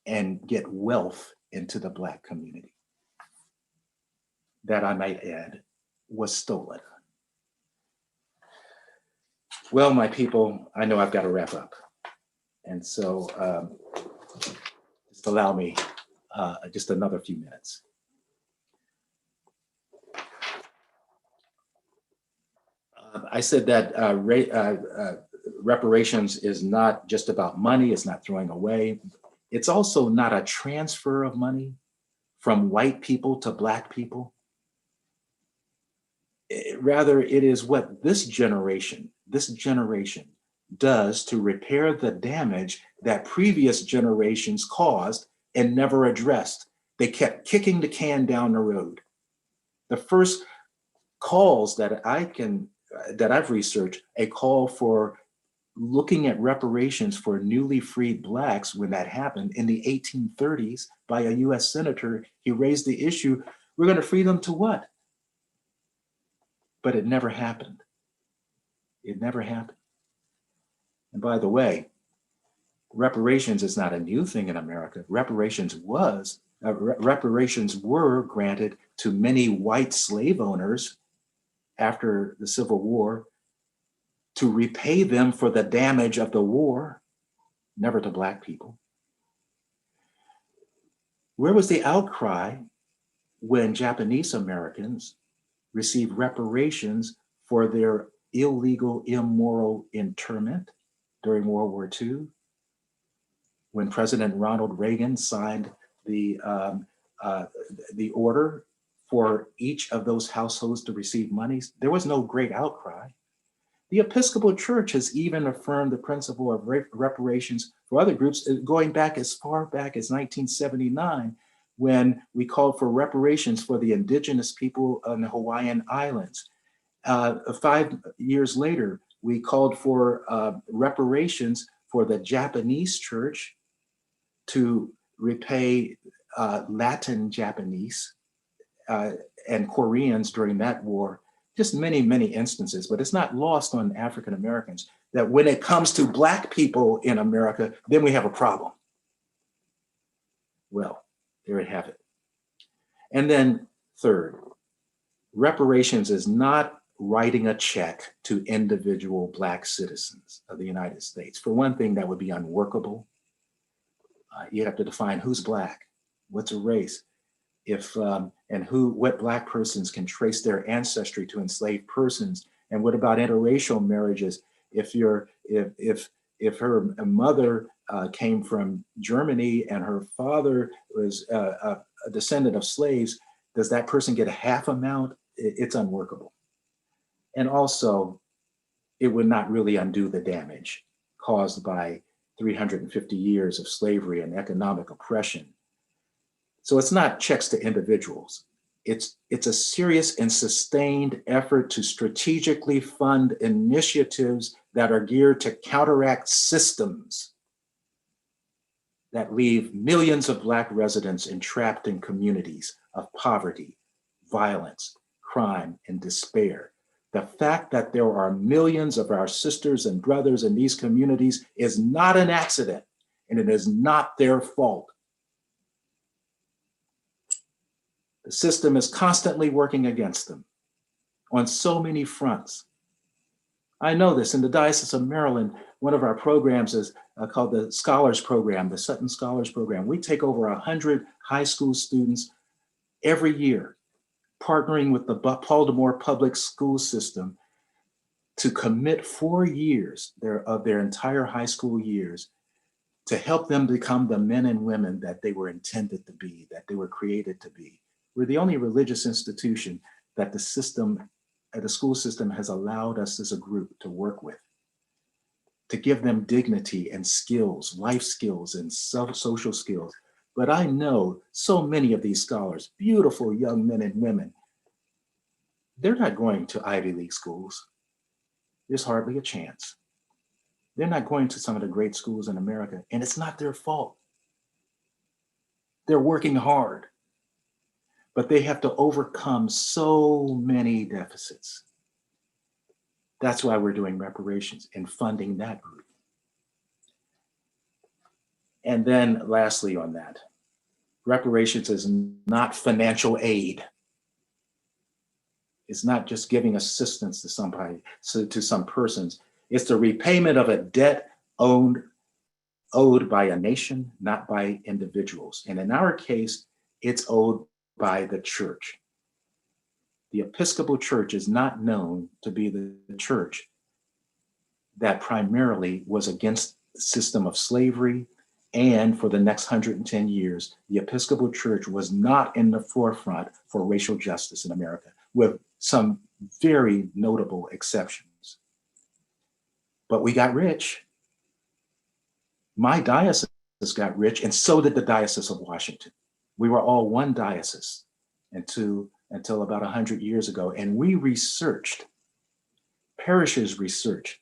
and get wealth into the Black community. That, I might add, was stolen. Well, my people, I know I've got to wrap up. And so just allow me just another few minutes. I said that reparations is not just about money, it's not throwing away. It's also not a transfer of money from white people to Black people. Rather, it is what this generation does to repair the damage that previous generations caused and never addressed. They kept kicking the can down the road. The first calls that I've researched, a call for looking at reparations for newly freed Blacks when that happened in the 1830s by a US senator. He raised the issue, we're going to free them to what? But it never happened. It never happened. And by the way, reparations is not a new thing in America. Reparations were granted to many white slave owners after the Civil War to repay them for the damage of the war, never to Black people. Where was the outcry when Japanese Americans received reparations for their illegal, immoral internment during World War II? When President Ronald Reagan signed the order for each of those households to receive monies, there was no great outcry. The Episcopal Church has even affirmed the principle of reparations for other groups, going back as far back as 1979, when we called for reparations for the indigenous people on the Hawaiian Islands. 5 years later, we called for reparations for the Japanese church to repay Latin Japanese and Koreans during that war. Just many, many instances, but it's not lost on African Americans that when it comes to Black people in America, then we have a problem. Well, there you have it. And then third, reparations is not writing a check to individual Black citizens of the United States. For one thing, that would be unworkable. You have to define who's Black, what's a race, what Black persons can trace their ancestry to enslaved persons, and what about interracial marriages? If her mother came from Germany and her father was a descendant of slaves, does that person get a half amount? It's unworkable. And also, it would not really undo the damage caused by 350 years of slavery and economic oppression. So it's not checks to individuals. It's a serious and sustained effort to strategically fund initiatives that are geared to counteract systems that leave millions of Black residents entrapped in communities of poverty, violence, crime, and despair. The fact that there are millions of our sisters and brothers in these communities is not an accident, and it is not their fault. The system is constantly working against them on so many fronts. I know this. In the Diocese of Maryland, one of our programs is called the Scholars Program, the Sutton Scholars Program. We take over 100 high school students every year, partnering with the Baltimore public school system to commit 4 years of their entire high school years to help them become the men and women that they were intended to be, that they were created to be. We're the only religious institution that the school system has allowed us as a group to work with, to give them dignity and skills, life skills and social skills. But I know so many of these scholars, beautiful young men and women, they're not going to Ivy League schools. There's hardly a chance. They're not going to some of the great schools in America, and it's not their fault. They're working hard. but they have to overcome so many deficits. That's why we're doing reparations and funding that group. And then lastly on that, reparations is not financial aid. It's not just giving assistance to somebody, to some persons. It's the repayment of a debt owed by a nation, not by individuals. And in our case, it's owed by the church. The Episcopal Church is not known to be the church that primarily was against the system of slavery. And for the next 110 years, the Episcopal Church was not in the forefront for racial justice in America, with some very notable exceptions. But we got rich. My diocese got rich, and so did the Diocese of Washington. We were all one diocese until about 100 years ago, and we researched, parishes researched,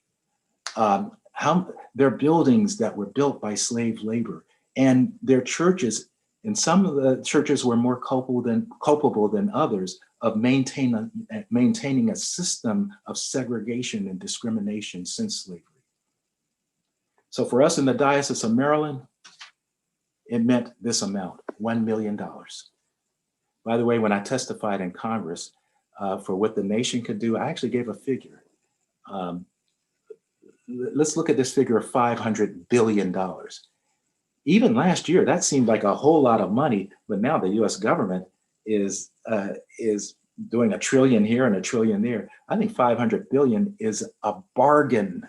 how their buildings that were built by slave labor, and their churches, and some of the churches were more culpable than others of maintaining a system of segregation and discrimination since slavery. So for us in the Diocese of Maryland, it meant this amount, $1 million. By the way, when I testified in Congress for what the nation could do, I actually gave a figure. Let's look at this figure of $500 billion. Even last year, that seemed like a whole lot of money, but now the US government is doing $1 trillion here and $1 trillion there. I think 500 billion is a bargain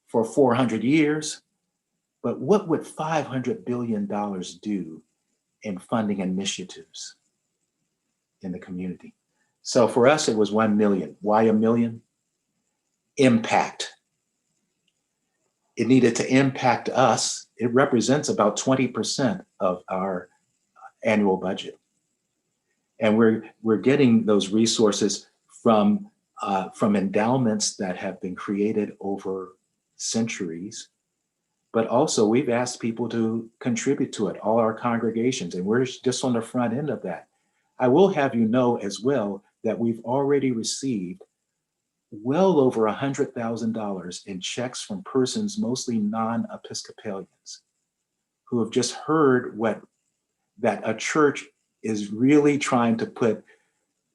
for 400 years. But what would $500 billion do in funding initiatives in the community? So for us, it was 1 million. Why $1 million? Impact. It needed to impact us. It represents about 20% of our annual budget. And we're getting those resources from endowments that have been created over centuries. But also we've asked people to contribute to it, all our congregations, and we're just on the front end of that. I will have you know as well that we've already received well over $100,000 in checks from persons, mostly non-Episcopalians, who have just heard that a church is really trying to put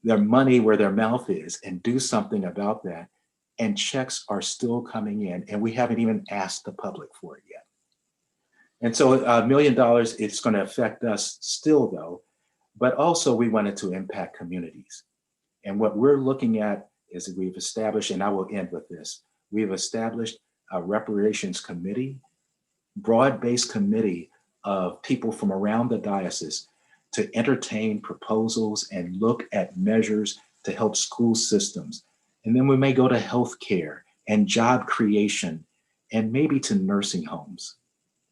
their money where their mouth is and do something about that. And checks are still coming in, and we haven't even asked the public for it yet. And so $1 million, it's going to affect us still though, but also we wanted to impact communities. And what we're looking at is that we've established, and I will end with this, we've established a reparations committee, broad-based committee of people from around the diocese to entertain proposals and look at measures to help school systems. And then we may go to healthcare and job creation and maybe to nursing homes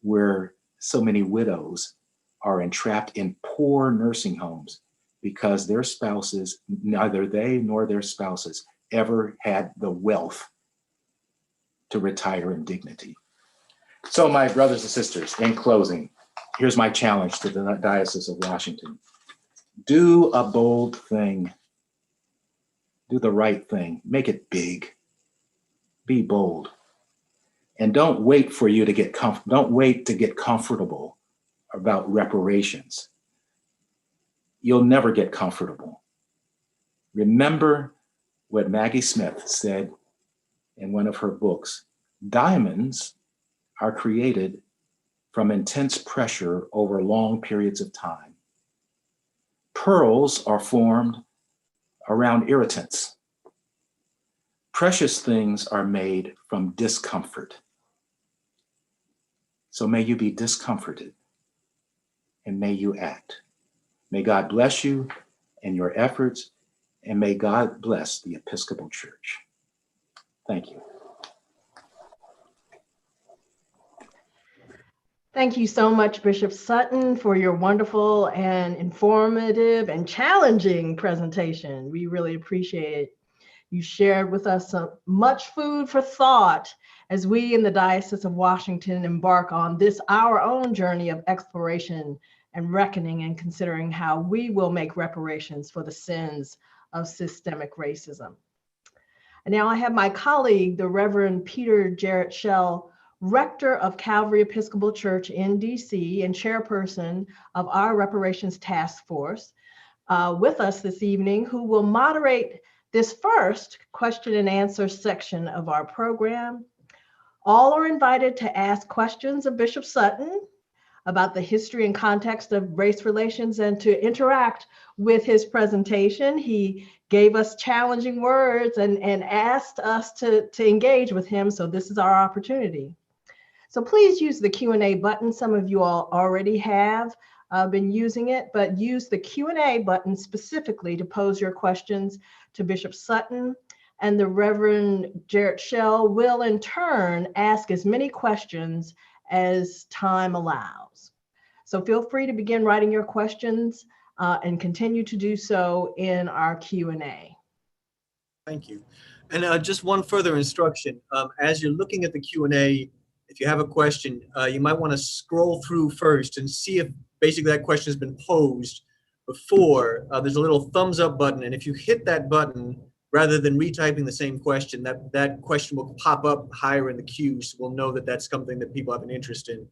where so many widows are entrapped in poor nursing homes because their spouses, neither they nor their spouses ever had the wealth to retire in dignity. So my brothers and sisters, in closing, here's my challenge to the Diocese of Washington. Do a bold thing. Do the right thing. Make it big. Be bold. And don't wait for you to get don't wait to get comfortable about reparations. You'll never get comfortable. Remember what Maggie Smith said in one of her books. Diamonds are created from intense pressure over long periods of time. Pearls are formed around irritants. Precious things are made from discomfort. So may you be discomforted and may you act. May God bless you and your efforts, and may God bless the Episcopal Church. Thank you. Thank you so much, Bishop Sutton, for your wonderful and informative and challenging presentation. We really appreciate it. You shared with us much food for thought as we in the Diocese of Washington embark on this, our own journey of exploration and reckoning and considering how we will make reparations for the sins of systemic racism. And now I have my colleague, the Reverend Peter Jarrett Shell, Rector of Calvary Episcopal Church in DC and chairperson of our Reparations Task Force, with us this evening, who will moderate this first question and answer section of our program. All are invited to ask questions of Bishop Sutton about the history and context of race relations and to interact with his presentation. He gave us challenging words and asked us to engage with him, so this is our opportunity. So please use the Q&A button. Some of you all already have been using it, but use the Q&A button specifically to pose your questions to Bishop Sutton, and the Reverend Jarrett Shell will in turn ask as many questions as time allows. So feel free to begin writing your questions and continue to do so in our Q&A. Thank you. And just one further instruction. As you're looking at the Q&A, if you have a question, you might want to scroll through first and see if basically that question has been posed before. There's a little thumbs up button, and if you hit that button, rather than retyping the same question, that question will pop up higher in the queue, so we'll know that that's something that people have an interest in.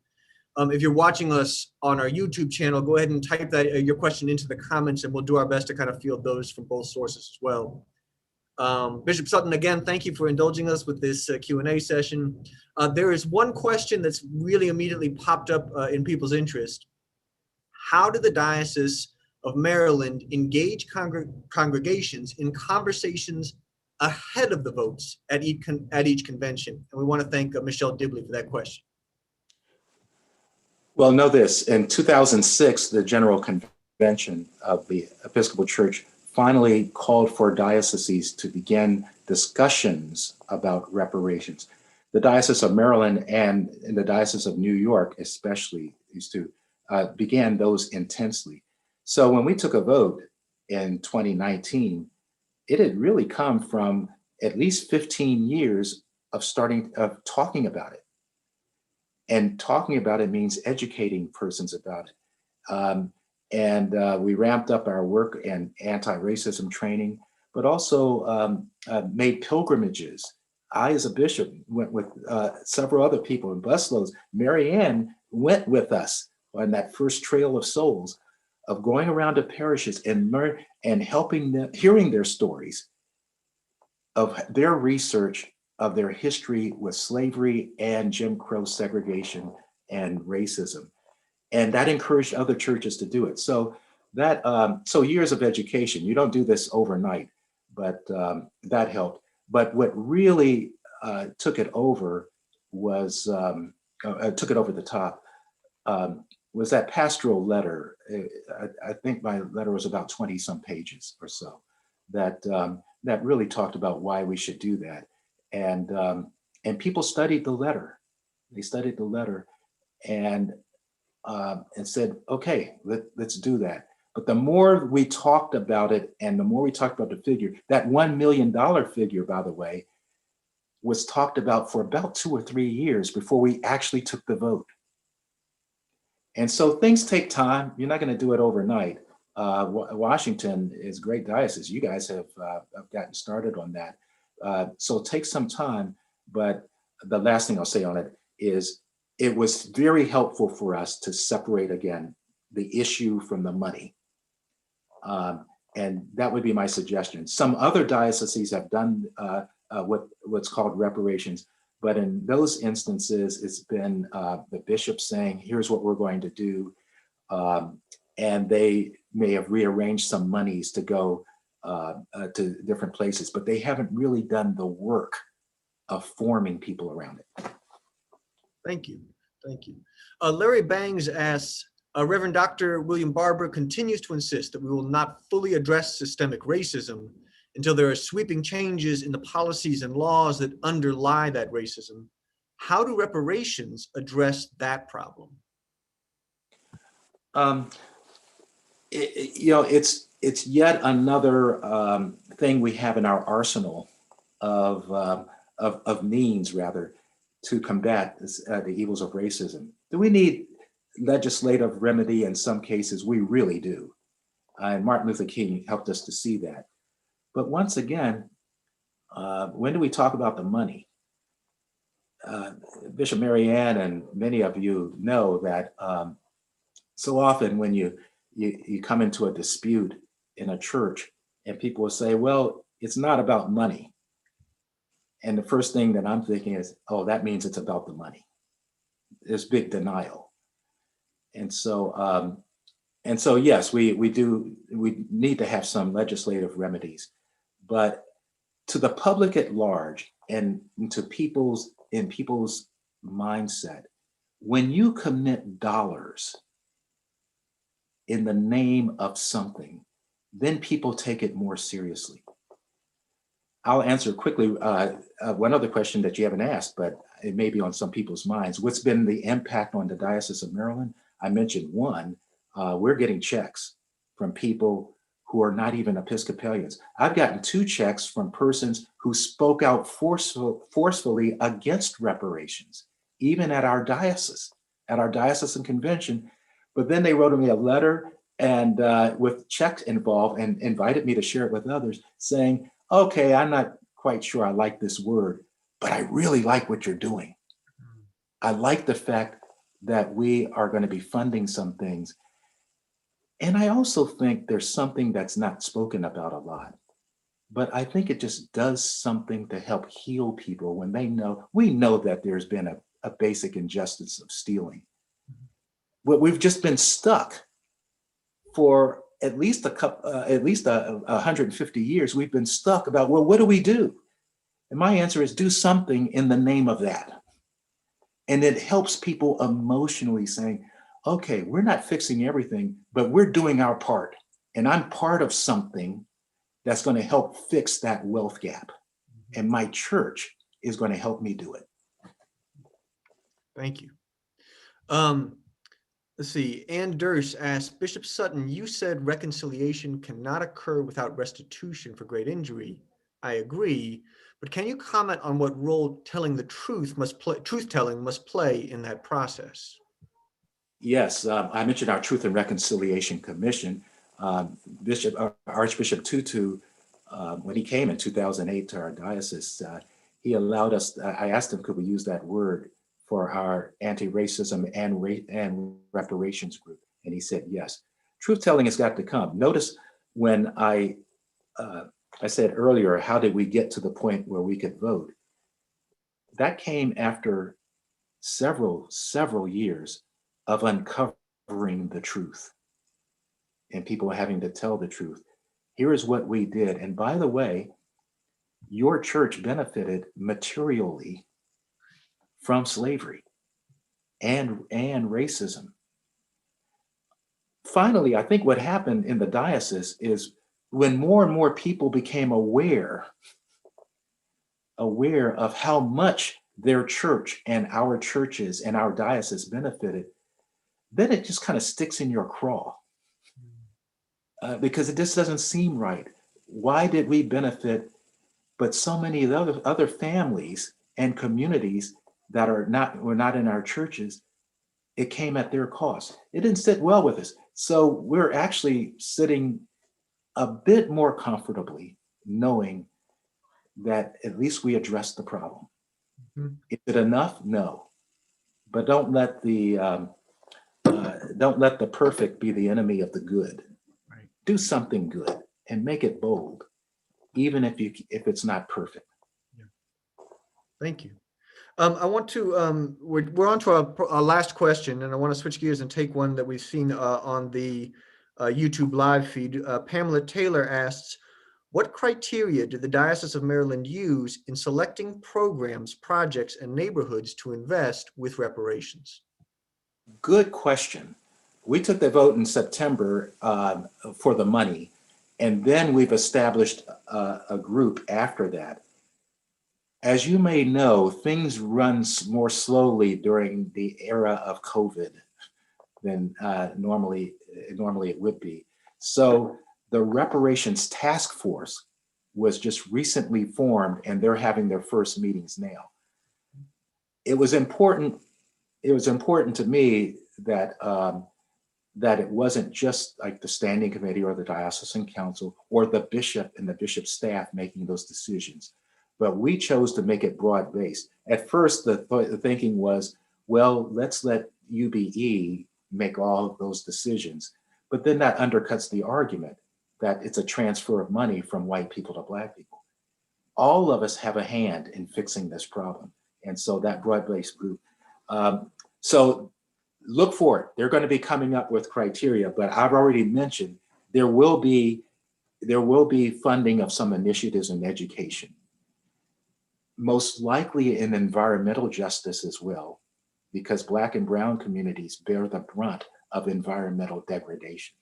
If you're watching us on our YouTube channel, go ahead and type that your question into the comments, and we'll do our best to kind of field those from both sources as well. Bishop Sutton, again, thank you for indulging us with this Q&A session. There is one question that's really immediately popped up in people's interest. How did the Diocese of Maryland engage congregations in conversations ahead of the votes at each convention? And we want to thank Michelle Dibley for that question. Well, know this, in 2006, the General Convention of the Episcopal Church finally called for dioceses to begin discussions about reparations. The Diocese of Maryland and the Diocese of New York, especially, these two, began those intensely. So when we took a vote in 2019, it had really come from at least 15 years of talking about it. And talking about it means educating persons about it. We ramped up our work in anti-racism training, but also made pilgrimages. I, as a bishop, went with several other people in busloads. Mary Ann went with us on that first trail of souls, of going around to parishes and helping them, hearing their stories of their research of their history with slavery and Jim Crow segregation and racism. And that encouraged other churches to do it. So so years of education, you don't do this overnight, but that helped. But what really took it over the top was that pastoral letter. I think my letter was about 20 some pages or so that really talked about why we should do that. And people studied the letter. They studied the letter and said, okay, let's do that. But the more we talked about it and the more we talked about the figure, that $1 million figure, by the way, was talked about for about 2 or 3 years before we actually took the vote. And so things take time. You're not going to do it overnight. Washington is a great diocese. You guys have gotten started on that. So it takes some time, but the last thing I'll say on it is it was very helpful for us to separate again the issue from the money. And that would be my suggestion. Some other dioceses have done what's called reparations, but in those instances, it's been the bishop saying, here's what we're going to do. And they may have rearranged some monies to go to different places, but they haven't really done the work of forming people around it. Thank you. Thank you. Larry Bangs asks, Reverend Dr. William Barber continues to insist that we will not fully address systemic racism until there are sweeping changes in the policies and laws that underlie that racism. How do reparations address that problem? It's yet another thing we have in our arsenal of means, rather, to combat the evils of racism. Do we need legislative remedy in some cases, we really do. And Martin Luther King helped us to see that. But once again, when do we talk about the money? Bishop Mary Ann and many of you know that so often when you come into a dispute in a church and people will say, well, it's not about money. And the first thing that I'm thinking is, oh, that means it's about the money. There's big denial. And so yes, we need to have some legislative remedies, but to the public at large and to people's mindset, when you commit dollars in the name of something, then people take it more seriously. I'll answer quickly one other question that you haven't asked, but it may be on some people's minds. What's been the impact on the Diocese of Maryland? I mentioned one, we're getting checks from people who are not even Episcopalians. I've gotten 2 checks from persons who spoke out forcefully against reparations, even at our diocesan convention. But then they wrote me a letter and with checks involved and invited me to share it with others, saying, okay, I'm not quite sure I like this word, but I really like what you're doing. I like the fact that we are going to be funding some things. And I also think there's something that's not spoken about a lot, but I think it just does something to help heal people when we know that there's been a basic injustice of stealing. But we've just been stuck for at least 150 years. We've been stuck about, well, what do we do? And my answer is do something in the name of that. And it helps people emotionally saying, okay, we're not fixing everything, but we're doing our part. And I'm part of something that's going to help fix that wealth gap. And my church is going to help me do it. Thank you. Let's see. Ann Durst asked, Bishop Sutton, you said reconciliation cannot occur without restitution for great injury. I agree, but can you comment on what role truth-telling must play in that process? Yes, I mentioned our Truth and Reconciliation Commission. Archbishop Tutu, when he came in 2008 to our diocese, he allowed us, I asked him, could we use that word for our anti-racism and reparations group? And he said, yes. Truth-telling has got to come. Notice when I said earlier, how did we get to the point where we could vote? That came after several years of uncovering the truth and people having to tell the truth. Here is what we did. And by the way, your church benefited materially from slavery and racism. Finally, I think what happened in the diocese is when more and more people became aware of how much their church and our churches and our diocese benefited, then it just kind of sticks in your craw because it just doesn't seem right. Why did we benefit, but so many of the other families and communities that were not in our churches, it came at their cost. It didn't sit well with us. So we're actually sitting a bit more comfortably knowing that at least we addressed the problem. Mm-hmm. Is it enough? No. But don't let the perfect be the enemy of the good. Right. Do something good and make it bold, even if it's not perfect. Yeah. Thank you. I want to, we're on to our last question, and I want to switch gears and take one that we've seen on the YouTube live feed. Pamela Taylor asks, what criteria did the Diocese of Maryland use in selecting programs, projects, and neighborhoods to invest with reparations? Good question. We took the vote in September for the money, and then we've established a group after that. As you may know, things run more slowly during the era of COVID than normally it would be. So the Reparations Task Force was just recently formed, and they're having their first meetings now. It was important to me that it wasn't just like the standing committee or the diocesan council or the bishop and the bishop staff making those decisions, but we chose to make it broad-based. At first, the thinking was, well, let's let UBE make all of those decisions, but then that undercuts the argument that it's a transfer of money from white people to Black people. All of us have a hand in fixing this problem, and so that broad-based group. So look for it. They're going to be coming up with criteria, but I've already mentioned there will be funding of some initiatives in education, most likely in environmental justice as well, because Black and Brown communities bear the brunt of environmental degradation.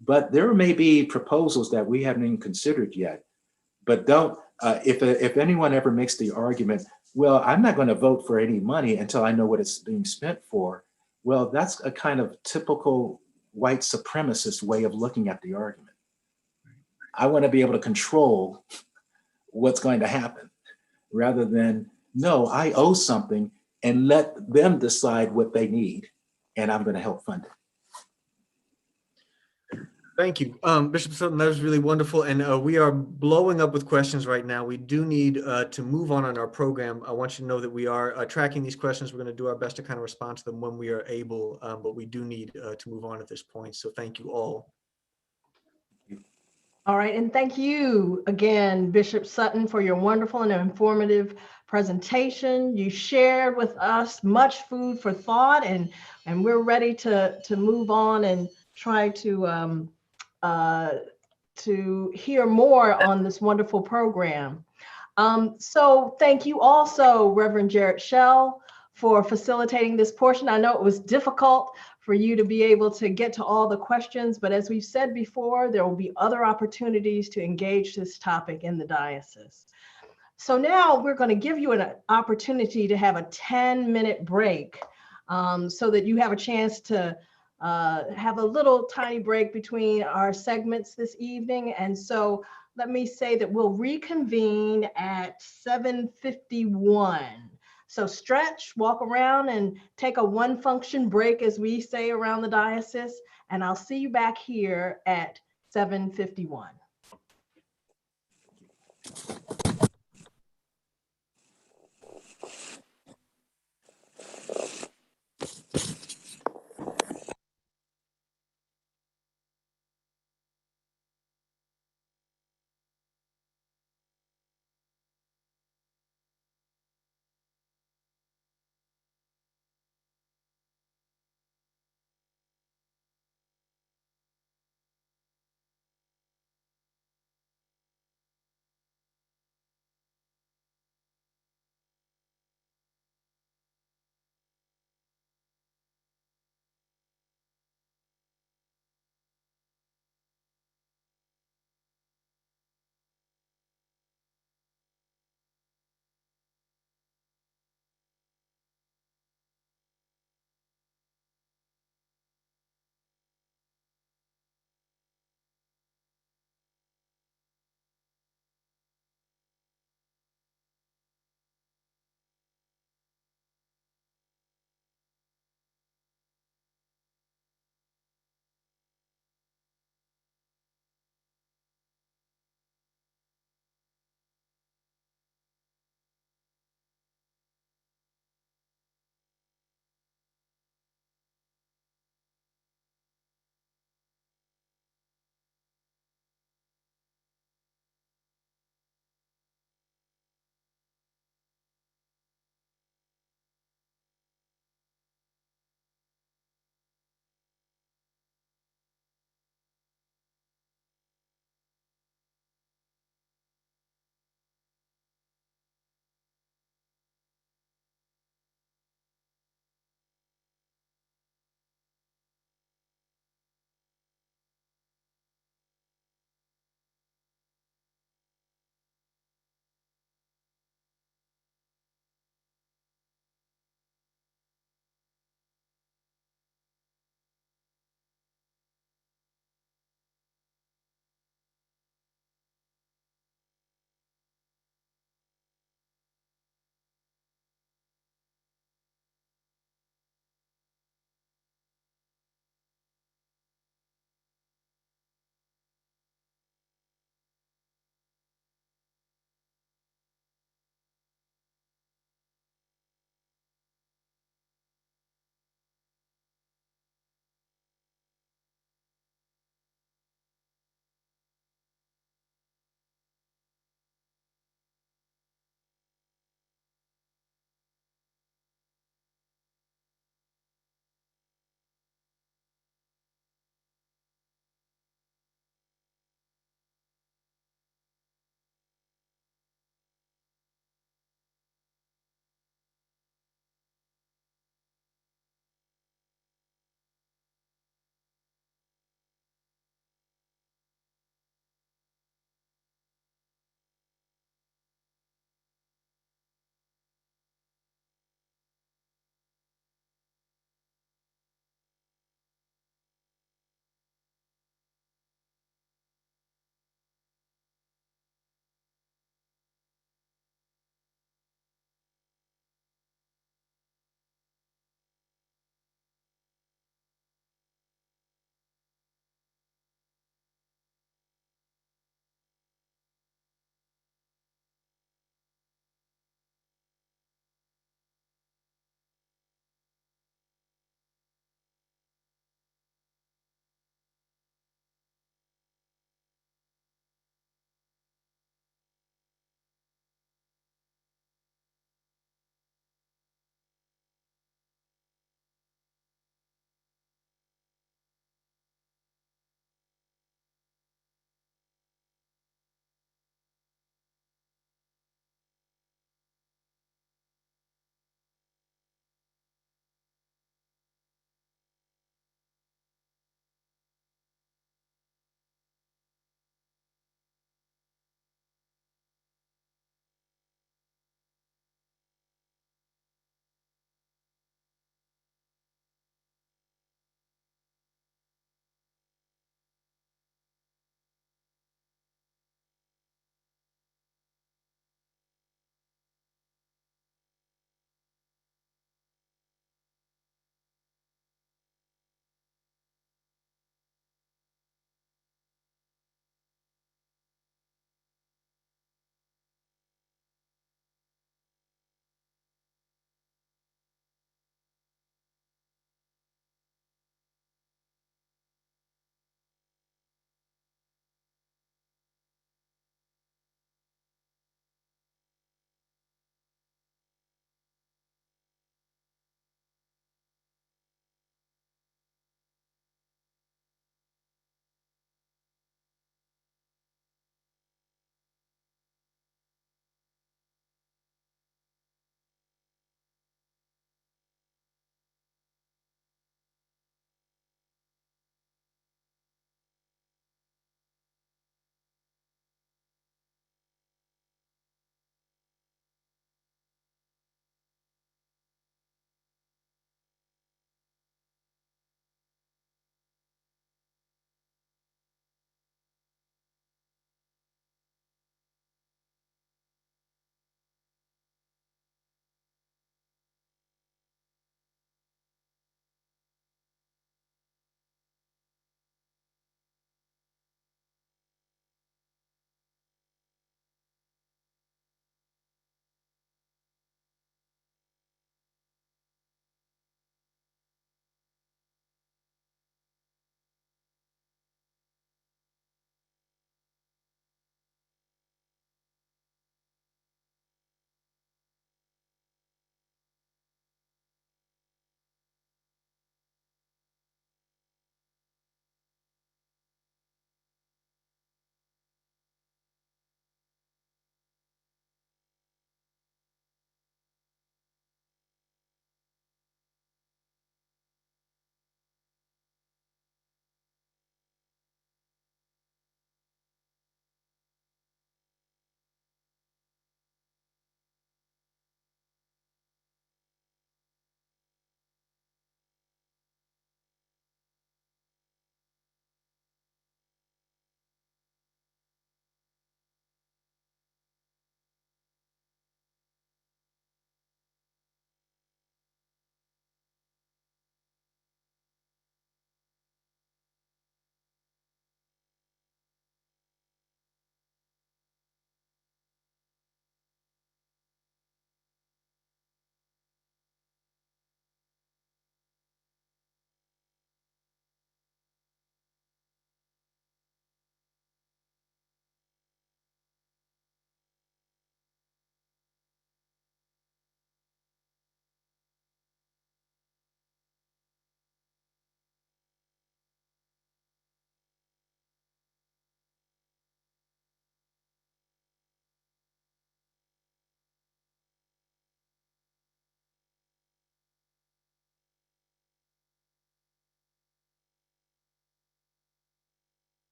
But there may be proposals that we haven't even considered yet. But don't, if anyone ever makes the argument, well, I'm not going to vote for any money until I know what it's being spent for. Well, that's a kind of typical white supremacist way of looking at the argument. I want to be able to control what's going to happen rather than, no, I owe something and let them decide what they need and I'm going to help fund it. Thank you. Bishop Sutton, that was really wonderful. And we are blowing up with questions right now. We do need to move on our program. I want you to know that we are tracking these questions. We're going to do our best to kind of respond to them when we are able, but we do need to move on at this point. So thank you all. All right, and thank you again, Bishop Sutton, for your wonderful and informative presentation. You shared with us much food for thought, and we're ready to move on and try to hear more on this wonderful program. So thank you also, Reverend Jarrett Shell, for facilitating this portion. I know it was difficult for you to be able to get to all the questions, but as we've said before, there will be other opportunities to engage this topic in the diocese. So now we're going to give you an opportunity to have a 10-minute break so that you have a chance to have a little tiny break between our segments this evening. And so let me say that we'll reconvene at 7:51. So stretch, walk around, and take a one function break, as we say around the diocese. And I'll see you back here at 7:51.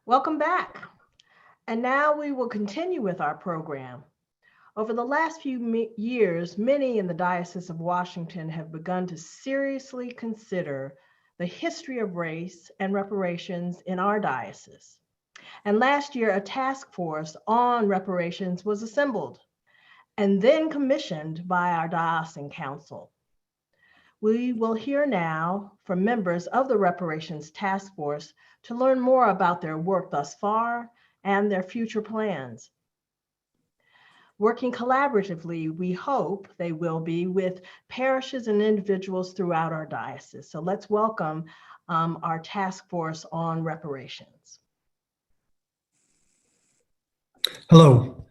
Welcome back. And now we will continue with our program. Over the last few years, many in the Diocese of Washington have begun to seriously consider the history of race and reparations in our diocese. And last year, a task force on reparations was assembled and then commissioned by our diocesan council. We will hear now from members of the Reparations Task Force to learn more about their work thus far and their future plans. Working collaboratively, we hope they will be with parishes and individuals throughout our diocese. So let's welcome our task force on reparations. Hello,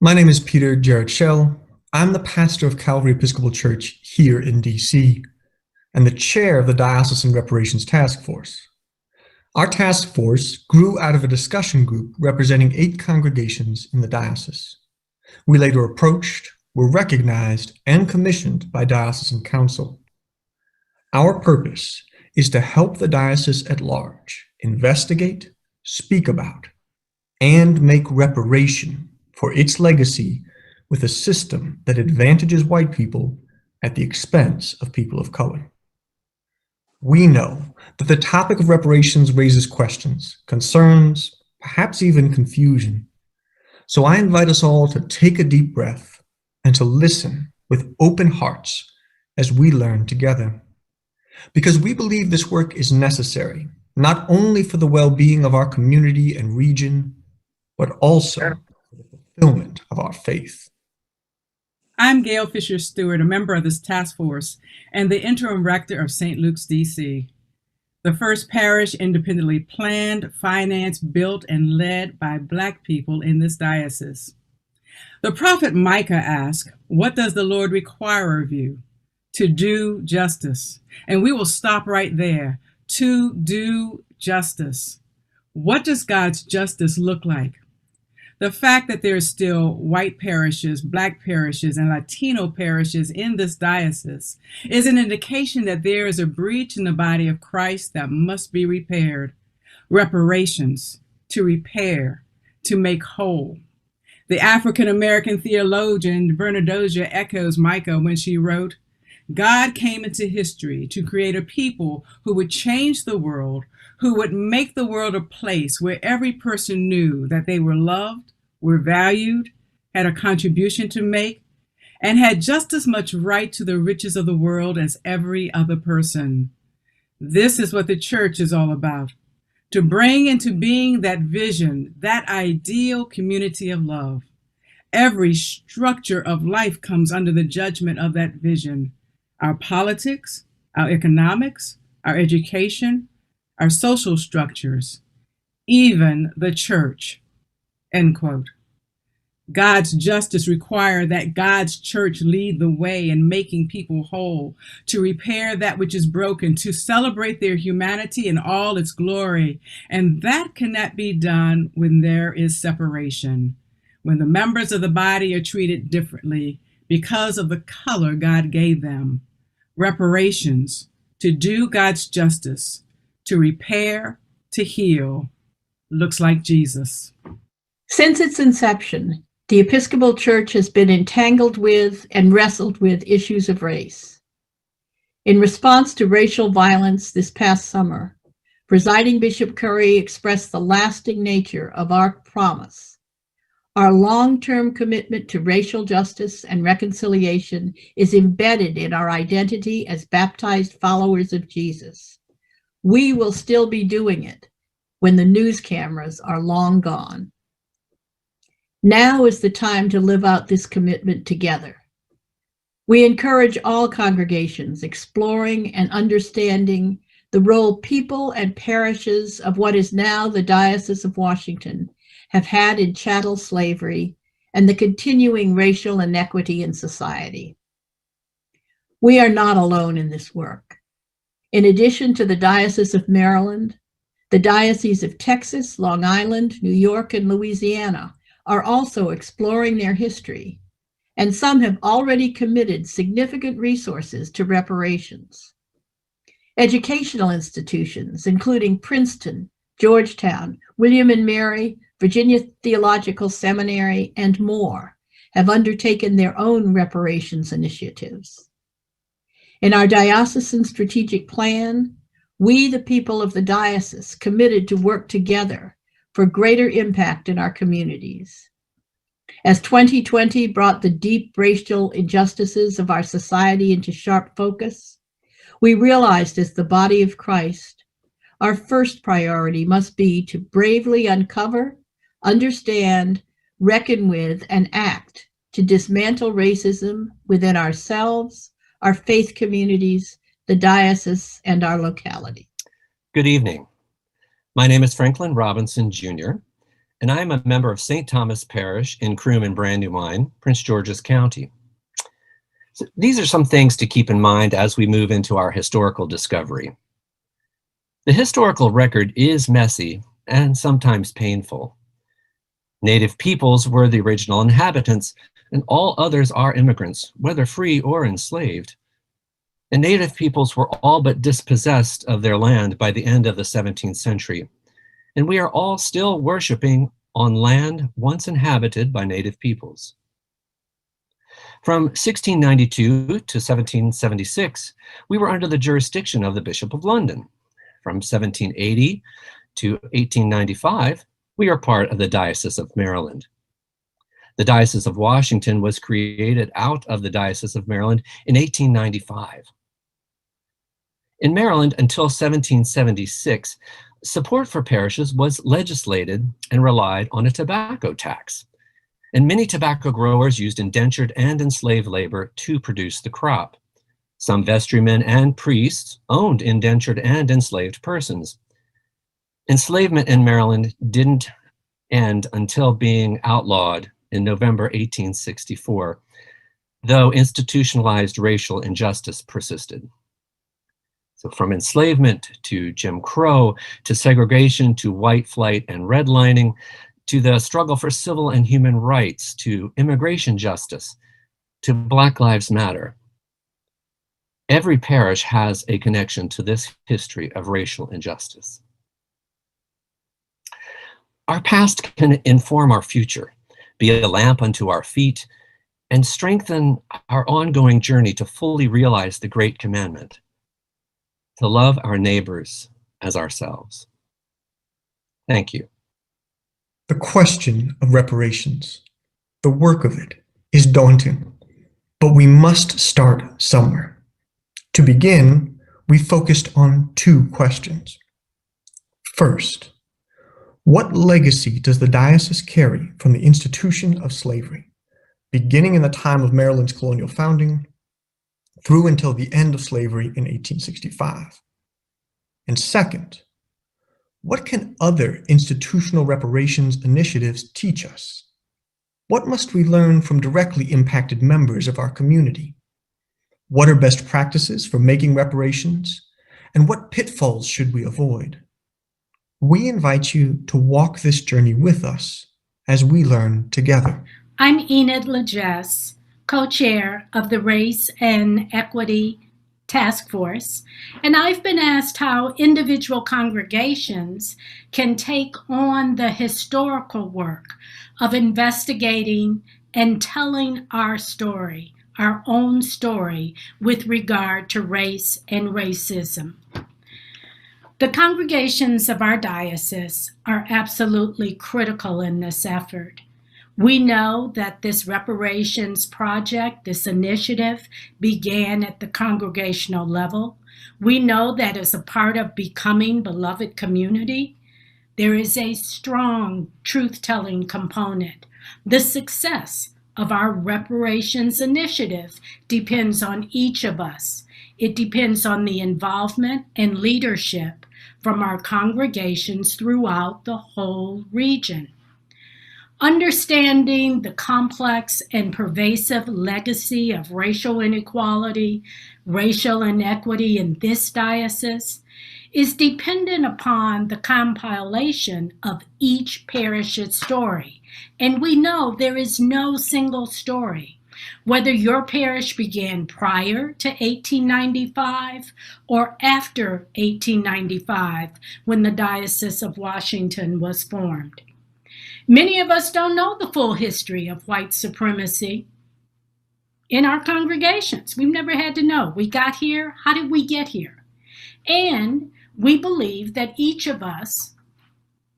my name is Peter Jarrett Schell. I'm the pastor of Calvary Episcopal Church here in DC and the chair of the Diocesan Reparations Task Force. Our task force grew out of a discussion group representing 8 congregations in the diocese. We later approached, were recognized, and commissioned by Diocesan Council. Our purpose is to help the diocese at large investigate, speak about, and make reparation for its legacy with a system that advantages white people at the expense of people of color. We know that the topic of reparations raises questions, concerns, perhaps even confusion. So I invite us all to take a deep breath and to listen with open hearts as we learn together. Because we believe this work is necessary, not only for the well-being of our community and region, but also for the fulfillment of our faith. I'm Gail Fisher Stewart, a member of this task force and the interim rector of St. Luke's, DC, the first parish independently planned, financed, built, and led by Black people in this diocese. The prophet Micah asked, "What does the Lord require of you?" To do justice. And we will stop right there. To do justice. What does God's justice look like? The fact that there are still white parishes, Black parishes, and Latino parishes in this diocese is an indication that there is a breach in the body of Christ that must be repaired. Reparations, to repair, to make whole. The African-American theologian Bernardoja echoes Micah when she wrote, "God came into history to create a people who would change the world, who would make the world a place where every person knew that they were loved, were valued, had a contribution to make, and had just as much right to the riches of the world as every other person." This is what the church is all about, to bring into being that vision, that ideal community of love. Every structure of life comes under the judgment of that vision. Our politics, our economics, our education, our social structures, even the church, end quote. God's justice requires that God's church lead the way in making people whole, to repair that which is broken, to celebrate their humanity in all its glory. And that cannot be done when there is separation, when the members of the body are treated differently because of the color God gave them. Reparations, to do God's justice, to repair, to heal, looks like Jesus. Since its inception, the Episcopal Church has been entangled with and wrestled with issues of race. In response to racial violence this past summer, Presiding Bishop Curry expressed the lasting nature of our promise. Our long-term commitment to racial justice and reconciliation is embedded in our identity as baptized followers of Jesus. We will still be doing it when the news cameras are long gone. Now is the time to live out this commitment together. We encourage all congregations exploring and understanding the role people and parishes of what is now the Diocese of Washington have had in chattel slavery and the continuing racial inequity in society. We are not alone in this work. In addition to the Diocese of Maryland, the Dioceses of Texas, Long Island, New York, and Louisiana are also exploring their history, and some have already committed significant resources to reparations. Educational institutions, including Princeton, Georgetown, William and Mary, Virginia Theological Seminary, and more have undertaken their own reparations initiatives. In our diocesan strategic plan, we, the people of the diocese, committed to work together for greater impact in our communities. As 2020 brought the deep racial injustices of our society into sharp focus, we realized as the body of Christ, our first priority must be to bravely uncover, understand, reckon with, and act to dismantle racism within ourselves, our faith communities, the diocese, and our locality. Good evening. My name is Franklin Robinson Jr., and I am a member of St. Thomas Parish in Croom and Brandywine, Prince George's County. So these are some things to keep in mind as we move into our historical discovery. The historical record is messy and sometimes painful. Native peoples were the original inhabitants, and all others are immigrants, whether free or enslaved. And Native peoples were all but dispossessed of their land by the end of the 17th century. And we are all still worshiping on land once inhabited by Native peoples. From 1692 to 1776, we were under the jurisdiction of the Bishop of London. From 1780 to 1895, we are part of the Diocese of Maryland. The Diocese of Washington was created out of the Diocese of Maryland in 1895. In Maryland, until 1776, support for parishes was legislated and relied on a tobacco tax. And many tobacco growers used indentured and enslaved labor to produce the crop. Some vestrymen and priests owned indentured and enslaved persons. Enslavement in Maryland didn't end until being outlawed in November 1864, though institutionalized racial injustice persisted. So from enslavement to Jim Crow, to segregation, to white flight and redlining, to the struggle for civil and human rights, to immigration justice, to Black Lives Matter. Every parish has a connection to this history of racial injustice. Our past can inform our future, be a lamp unto our feet, and strengthen our ongoing journey to fully realize the Great Commandment, to love our neighbors as ourselves. Thank you. The question of reparations, the work of it, is daunting, but we must start somewhere. To begin, we focused on two questions. First, what legacy does the diocese carry from the institution of slavery, beginning in the time of Maryland's colonial founding through until the end of slavery in 1865? And second, what can other institutional reparations initiatives teach us? What must we learn from directly impacted members of our community? What are best practices for making reparations? And what pitfalls should we avoid? We invite you to walk this journey with us as we learn together. I'm Enid Legess, co-chair of the Race and Equity Task Force, and I've been asked how individual congregations can take on the historical work of investigating and telling our story, our own story, with regard to race and racism. The congregations of our diocese are absolutely critical in this effort. We know that this reparations project, this initiative, began at the congregational level. We know that as a part of becoming beloved community, there is a strong truth-telling component. The success of our reparations initiative depends on each of us. It depends on the involvement and leadership from our congregations throughout the whole region. Understanding the complex and pervasive legacy of racial inequality, racial inequity in this diocese is dependent upon the compilation of each parish's story. And we know there is no single story. Whether your parish began prior to 1895 or after 1895, when the Diocese of Washington was formed. Many of us don't know the full history of white supremacy in our congregations. We've never had to know. We got here. How did we get here? And we believe that each of us,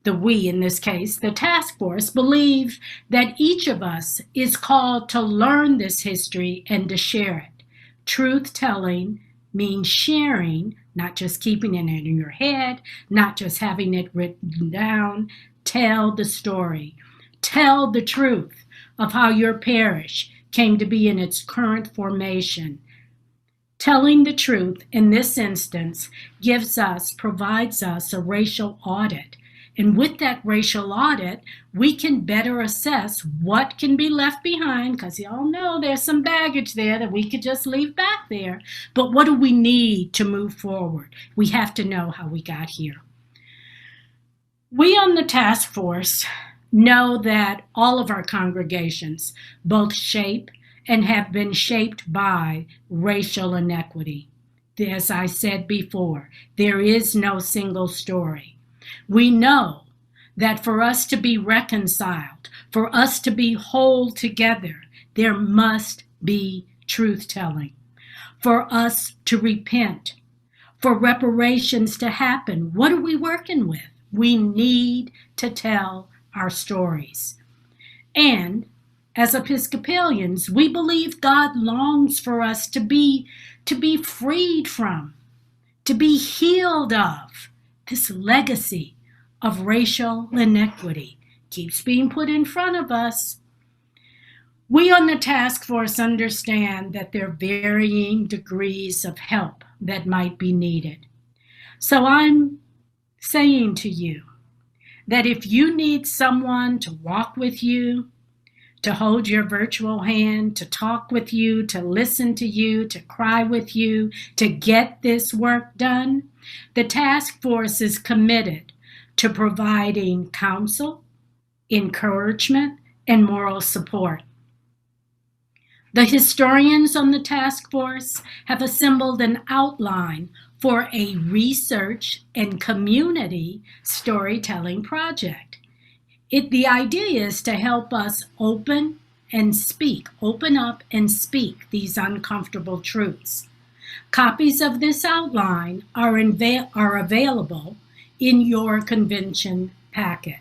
the we in this case, the task force, believe that each of us is called to learn this history and to share it. Truth telling means sharing, not just keeping it in your head, not just having it written down. Tell the story. Tell the truth of how your parish came to be in its current formation. Telling the truth in this instance provides us a racial audit. And with that racial audit, we can better assess what can be left behind, because you all know there's some baggage there that we could just leave back there. But what do we need to move forward? We have to know how we got here. We on the task force know that all of our congregations both shape and have been shaped by racial inequity. As I said before, there is no single story. We know that for us to be reconciled, for us to be whole together, there must be truth-telling. For us to repent, for reparations to happen, what are we working with? We need to tell our stories. And as Episcopalians, we believe God longs for us to be freed from, to be healed of this legacy of racial inequity. Keeps being put in front of us. We on the task force understand that there are varying degrees of help that might be needed. So I'm saying to you that if you need someone to walk with you, to hold your virtual hand, to talk with you, to listen to you, to cry with you, to get this work done, the task force is committed to providing counsel, encouragement, and moral support. The historians on the task force have assembled an outline for a research and community storytelling project. The idea is to help us open up and speak these uncomfortable truths. Copies of this outline are available in your convention packet.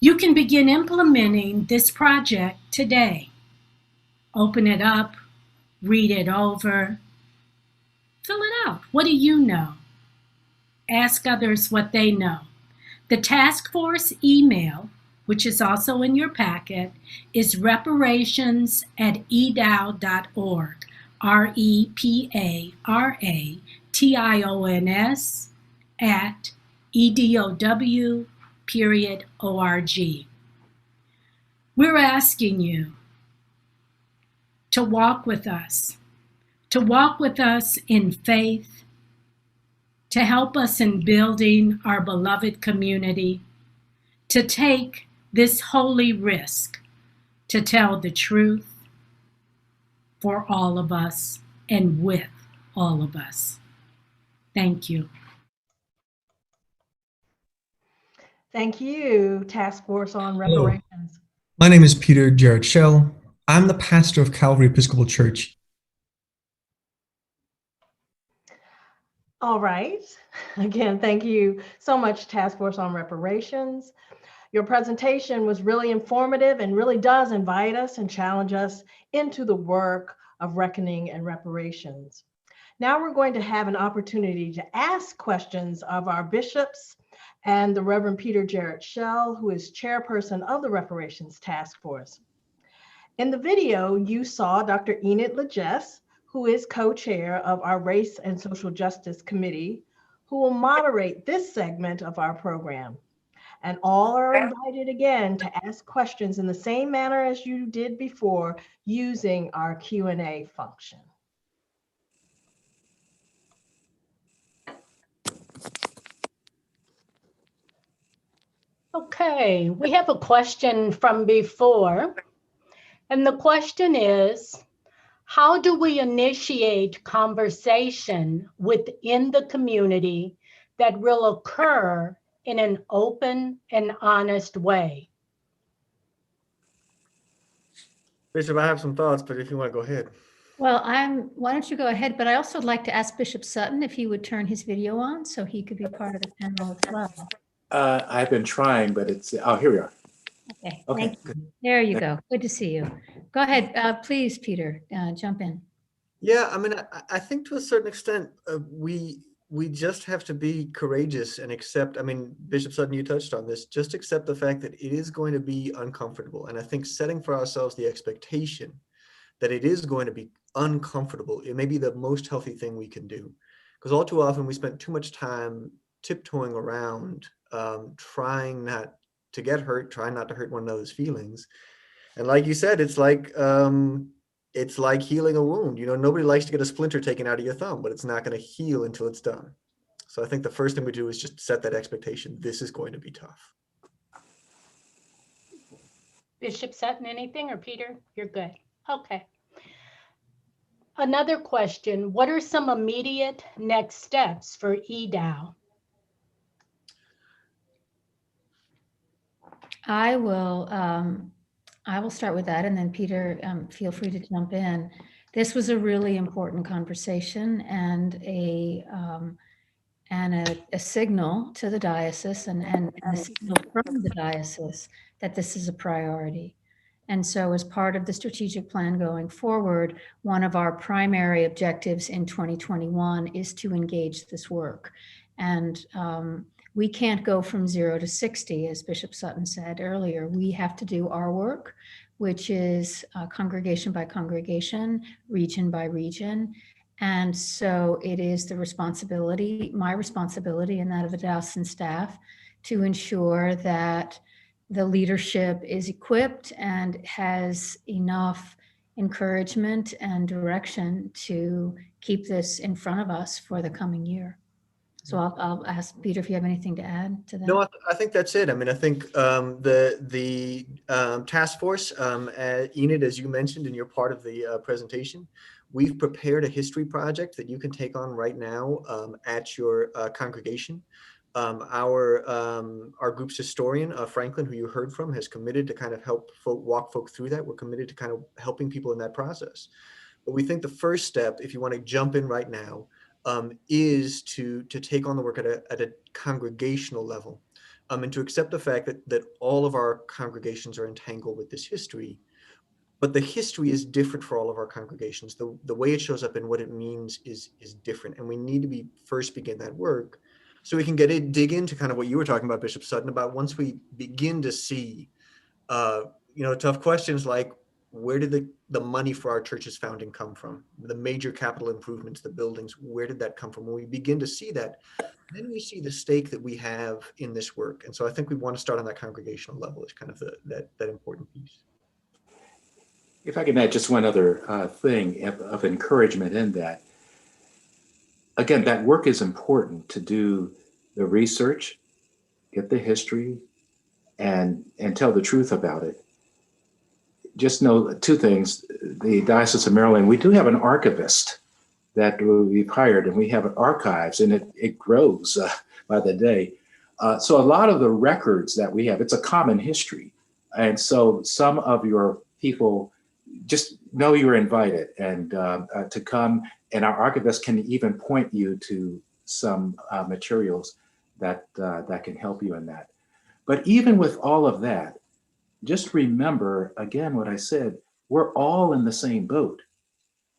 You can begin implementing this project today. Open it up, read it over, fill it out. What do you know? Ask others what they know. The task force email, which is also in your packet, is reparations@edow.org, reparations@edow.org. We're asking you to walk with us in faith, to help us in building our beloved community, to take this holy risk to tell the truth for all of us and with all of us. Thank you. Thank you, Task Force on Hello. Reparations. My name is Peter Jared Schell. I'm the pastor of Calvary Episcopal Church. All right. Again, thank you so much, Task Force on Reparations. Your presentation was really informative and really does invite us and challenge us into the work of reckoning and reparations. Now we're going to have an opportunity to ask questions of our bishops and the Reverend Peter Jarrett Schell, who is chairperson of the Reparations Task Force. In the video, you saw Dr. Enid Legess, who is co-chair of our Race and Social Justice Committee, who will moderate this segment of our program. And all are invited again to ask questions in the same manner as you did before, using our Q&A function. Okay, we have a question from before, And the question is, how do we initiate conversation within the community that will occur in an open and honest way? Bishop, I have some thoughts, but if you want to go ahead. Well, why don't you go ahead, but I also would like to ask Bishop Sutton if he would turn his video on so he could be part of the panel as well. I've been trying, but oh, here we are. Okay, Okay, thank you. There you go. Good to see you. Go ahead, please, Peter, jump in. Yeah, I mean, I think to a certain extent, we just have to be courageous and accept. I mean, Bishop Sutton, you touched on this. Just accept the fact that it is going to be uncomfortable, and I think setting for ourselves the expectation that it is going to be uncomfortable, it may be the most healthy thing we can do, because all too often we spend too much time tiptoeing around, trying not to get hurt, trying not to hurt one another's feelings, and like you said, it's like healing a wound. You know, nobody likes to get a splinter taken out of your thumb, but it's not going to heal until it's done. So I think the first thing we do is just set that expectation. This is going to be tough. Bishop Sutton, anything, or Peter? You're good. Okay. Another question, what are some immediate next steps for EDAO? I will start with that, and then Peter, feel free to jump in. This was a really important conversation and a signal to the diocese and a signal from the diocese that this is a priority. And so as part of the strategic plan going forward, one of our primary objectives in 2021 is to engage this work. And we can't go from 0 to 60, as Bishop Sutton said earlier. We have to do our work, which is congregation by congregation, region by region. And so it is the responsibility, my responsibility and that of the diocesan staff, to ensure that the leadership is equipped and has enough encouragement and direction to keep this in front of us for the coming year. So I'll ask Peter if you have anything to add to that. No, I think that's it. I mean, I think the task force, Enid, as you mentioned in your part of the presentation, we've prepared a history project that you can take on right now at your congregation. Our group's historian, Franklin, who you heard from, has committed to kind of help walk folk through that. We're committed to kind of helping people in that process. But we think the first step, if you want to jump in right now, is to take on the work at a congregational level, and to accept the fact that all of our congregations are entangled with this history. But the history is different for all of our congregations. The way it shows up and what it means is different. And we need to first begin that work so we can dig into kind of what you were talking about, Bishop Sutton, about once we begin to see, tough questions like, where did the money for our church's founding come from? The major capital improvements, the buildings, where did that come from? When we begin to see that, then we see the stake that we have in this work. And so I think we want to start on that congregational level as kind of that important piece. If I can add just one other thing of encouragement in that. Again, that work is important to do the research, get the history, and tell the truth about it. Just know two things. The Diocese of Maryland, we do have an archivist that we've hired, and we have archives, and it grows by the day. So a lot of the records that we have, it's a common history. And so some of your people just know you're invited and to come, and our archivist can even point you to some materials that can help you in that. But even with all of that, just remember, again, what I said, we're all in the same boat.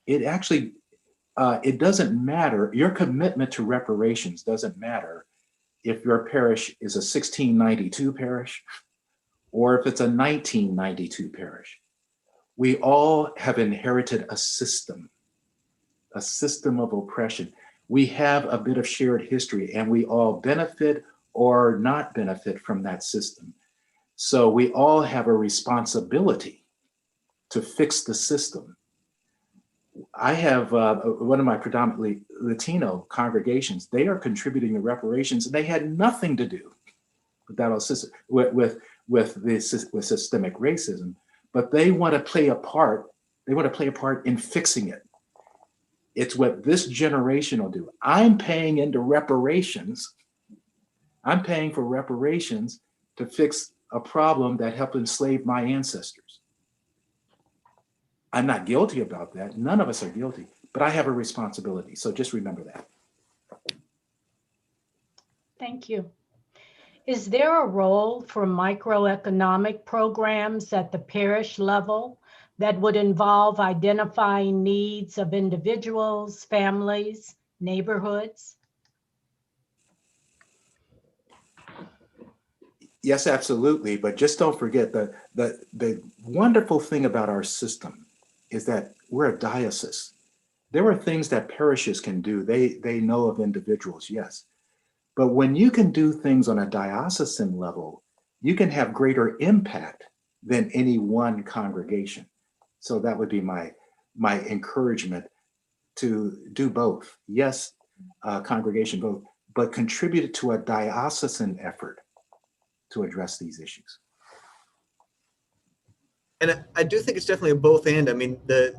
It actually, it doesn't matter, your commitment to reparations doesn't matter if your parish is a 1692 parish or if it's a 1992 parish. We all have inherited a system of oppression. We have a bit of shared history, and we all benefit or not benefit from that system. So we all have a responsibility to fix the system. I have one of my predominantly Latino congregations. They are contributing to reparations, and they had nothing to do with that with systemic racism. but they want to play a part. They want to play a part in fixing it. It's what this generation will do. I'm paying into reparations. I'm paying for reparations to fix a problem that helped enslave my ancestors. I'm not guilty about that. None of us are guilty, but I have a responsibility. So just remember that. Thank you. Is there a role for microeconomic programs at the parish level that would involve identifying needs of individuals, families, neighborhoods? Yes, absolutely. But just don't forget that the wonderful thing about our system is that we're a diocese. There are things that parishes can do. They know of individuals, yes. But when you can do things on a diocesan level, you can have greater impact than any one congregation. So that would be my encouragement to do both. Yes, congregation both, but contribute to a diocesan effort to address these issues. And I do think it's definitely a both and. I mean, the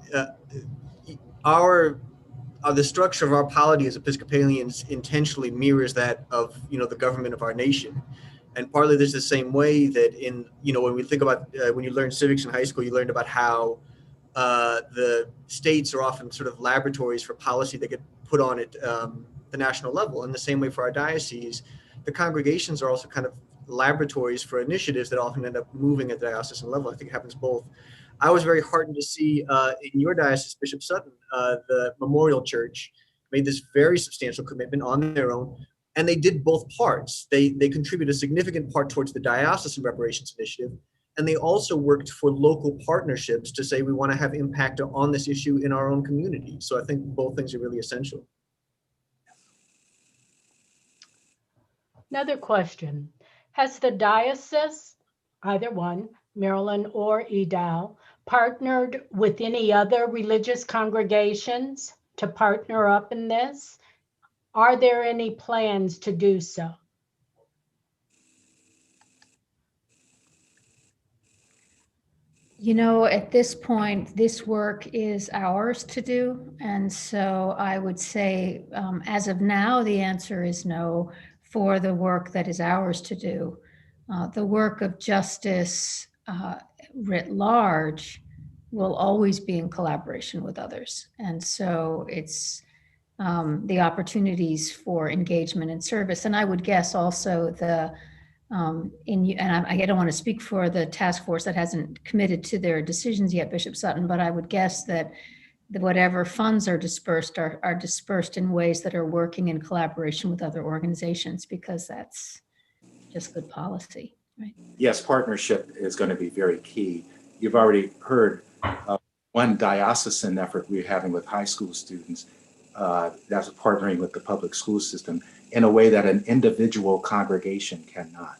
structure of our polity as Episcopalians intentionally mirrors that of, the government of our nation. And partly there's the same way that when we think about, when you learn civics in high school, you learned about how the states are often sort of laboratories for policy that get put on at the national level. And the same way for our diocese, the congregations are also kind of laboratories for initiatives that often end up moving at the diocesan level. I think it happens both. I was very heartened to see in your diocese, Bishop Sutton, the Memorial Church made this very substantial commitment on their own, and they did both parts. They contributed a significant part towards the Diocesan Reparations Initiative, and they also worked for local partnerships to say we want to have impact on this issue in our own community. So I think both things are really essential. Another question. Has the diocese, either one, Maryland or EDAL, partnered with any other religious congregations to partner up in this? Are there any plans to do so? At this point, this work is ours to do. And so I would say, as of now, the answer is no for the work that is ours to do. The work of justice writ large will always be in collaboration with others. And so it's the opportunities for engagement and service. And I would guess also I don't want to speak for the task force that hasn't committed to their decisions yet, Bishop Sutton, but I would guess that whatever funds are dispersed are dispersed in ways that are working in collaboration with other organizations, because that's just good policy, right? Yes, partnership is going to be very key. You've already heard one diocesan effort we're having with high school students that's partnering with the public school system in a way that an individual congregation cannot.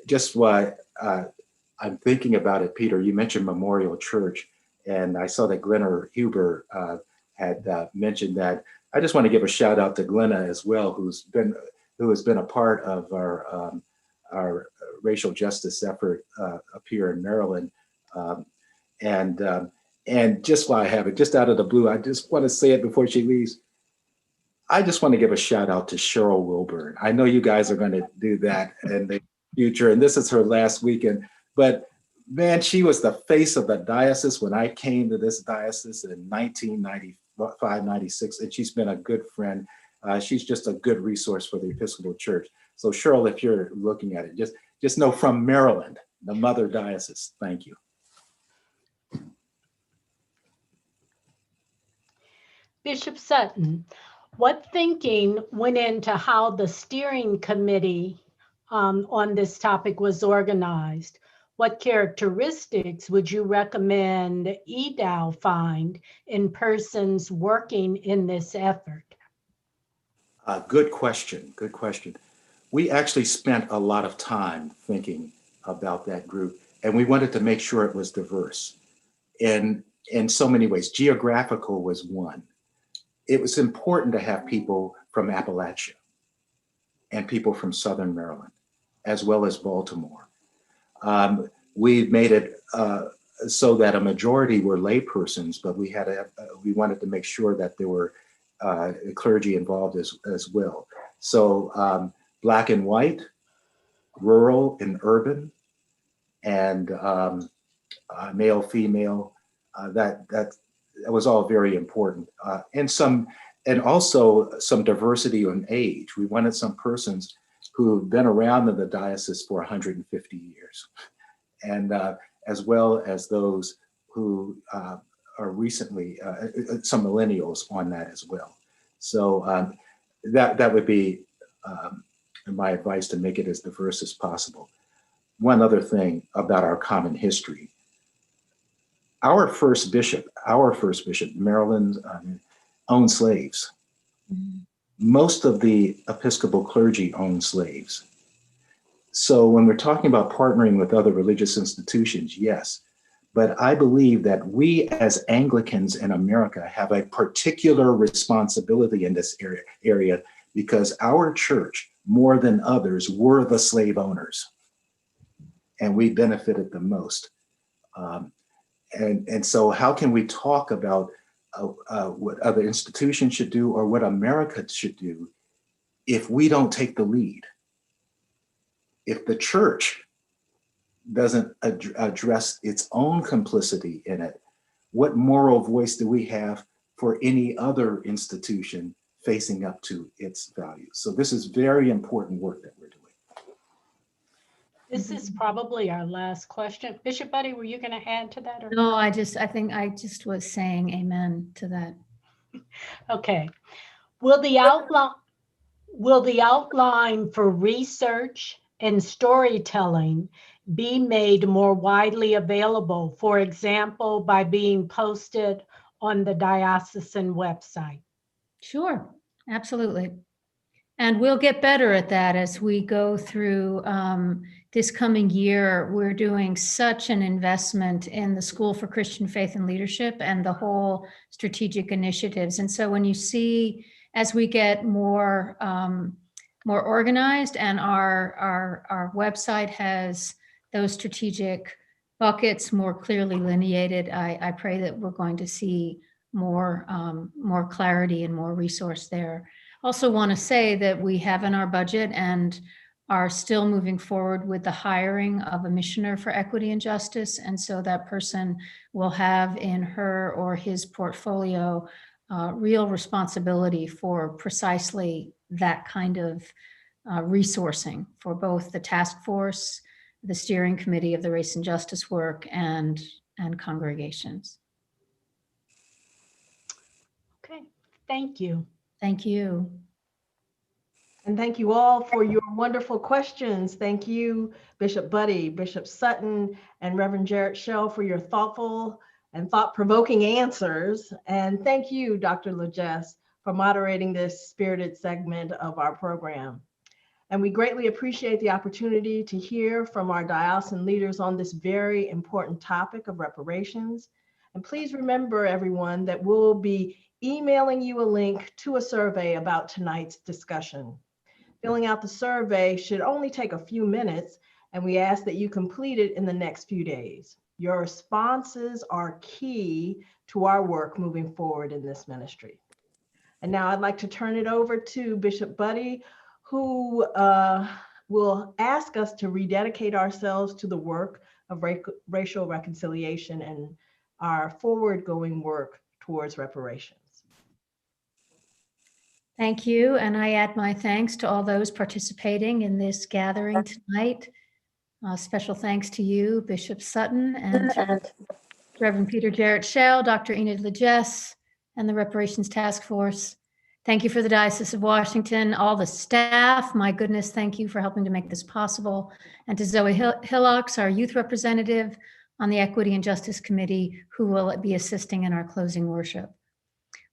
Just why I'm thinking about it, Peter, you mentioned Memorial Church, and I saw that Glenna Huber had mentioned that. I just want to give a shout out to Glenna as well, who has been a part of our racial justice effort up here in Maryland. And just while I have it, just out of the blue, I just want to say it before she leaves. I just want to give a shout out to Cheryl Wilburn. I know you guys are going to do that in the future, and this is her last weekend, but man, she was the face of the diocese when I came to this diocese in 1995, 96, and she's been a good friend. She's just a good resource for the Episcopal Church. So Cheryl, if you're looking at it, just know from Maryland, the mother diocese, thank you. Bishop Sutton, what thinking went into how the steering committee on this topic was organized? What characteristics would you recommend EDAL find in persons working in this effort? Good question. Good question. We actually spent a lot of time thinking about that group, and we wanted to make sure it was diverse in so many ways. Geographical was one. It was important to have people from Appalachia and people from Southern Maryland, as well as Baltimore. we've made it so that a majority were laypersons, but we wanted to make sure that there were clergy involved as well. So Black and white, rural and urban, and male, female, that was all very important. And also some diversity in age. We wanted some persons who've been around in the diocese for 150 years, and as well as those who are recently, some millennials on that as well. So that would be my advice, to make it as diverse as possible. One other thing about our common history. Our first bishop, Maryland, owned slaves. Mm-hmm. Most of the Episcopal clergy owned slaves. So when we're talking about partnering with other religious institutions, yes, but I believe that we as Anglicans in America have a particular responsibility in this area because our church, more than others, were the slave owners, and we benefited the most. And so how can we talk about what other institutions should do or what America should do if we don't take the lead? If the church doesn't address its own complicity in it, what moral voice do we have for any other institution facing up to its values? So this is very important work that we're doing. This is probably our last question. Bishop Buddy, were you going to add to that? Or No, I think I just was saying amen to that. Okay. Will the outline for research and storytelling be made more widely available, for example, by being posted on the diocesan website? Sure, absolutely. And we'll get better at that as we go through this coming year. We're doing such an investment in the School for Christian Faith and Leadership and the whole strategic initiatives. And so when you see, as we get more organized and our website has those strategic buckets more clearly delineated, I pray that we're going to see more clarity and more resource there. Also want to say that we have in our budget and are still moving forward with the hiring of a missioner for equity and justice. And so that person will have in her or his portfolio real responsibility for precisely that kind of resourcing for both the task force, the steering committee of the race and justice work, and congregations. Okay, thank you. Thank you. And thank you all for your wonderful questions. Thank you, Bishop Buddy, Bishop Sutton, and Reverend Jarrett Shell for your thoughtful and thought-provoking answers. And thank you, Dr. Legesse, for moderating this spirited segment of our program. And we greatly appreciate the opportunity to hear from our diocesan leaders on this very important topic of reparations. And please remember, everyone, that we'll be emailing you a link to a survey about tonight's discussion. Filling out the survey should only take a few minutes, and we ask that you complete it in the next few days. Your responses are key to our work moving forward in this ministry. And now I'd like to turn it over to Bishop Buddy, who will ask us to rededicate ourselves to the work of racial reconciliation and our forward-going work towards reparations. Thank you, and I add my thanks to all those participating in this gathering tonight. Special thanks to you, Bishop Sutton, and Reverend Peter Jarrett Shell, Dr. Enid Legesse, and the Reparations Task Force. Thank you for the Diocese of Washington, all the staff. My goodness, thank you for helping to make this possible. And to Zoe Hillocks, our youth representative on the Equity and Justice Committee, who will be assisting in our closing worship.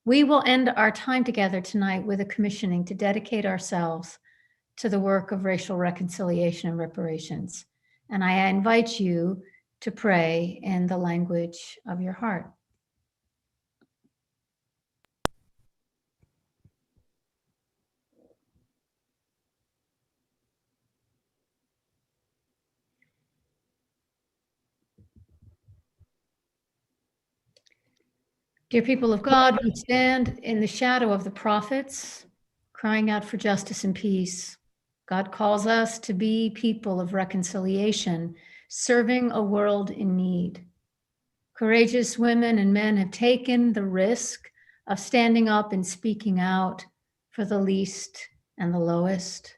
We will end our time together tonight with a commissioning to dedicate ourselves to the work of racial reconciliation and reparations. And I invite you to pray in the language of your heart. Dear people of God, we stand in the shadow of the prophets, crying out for justice and peace. God calls us to be people of reconciliation, serving a world in need. Courageous women and men have taken the risk of standing up and speaking out for the least and the lowest.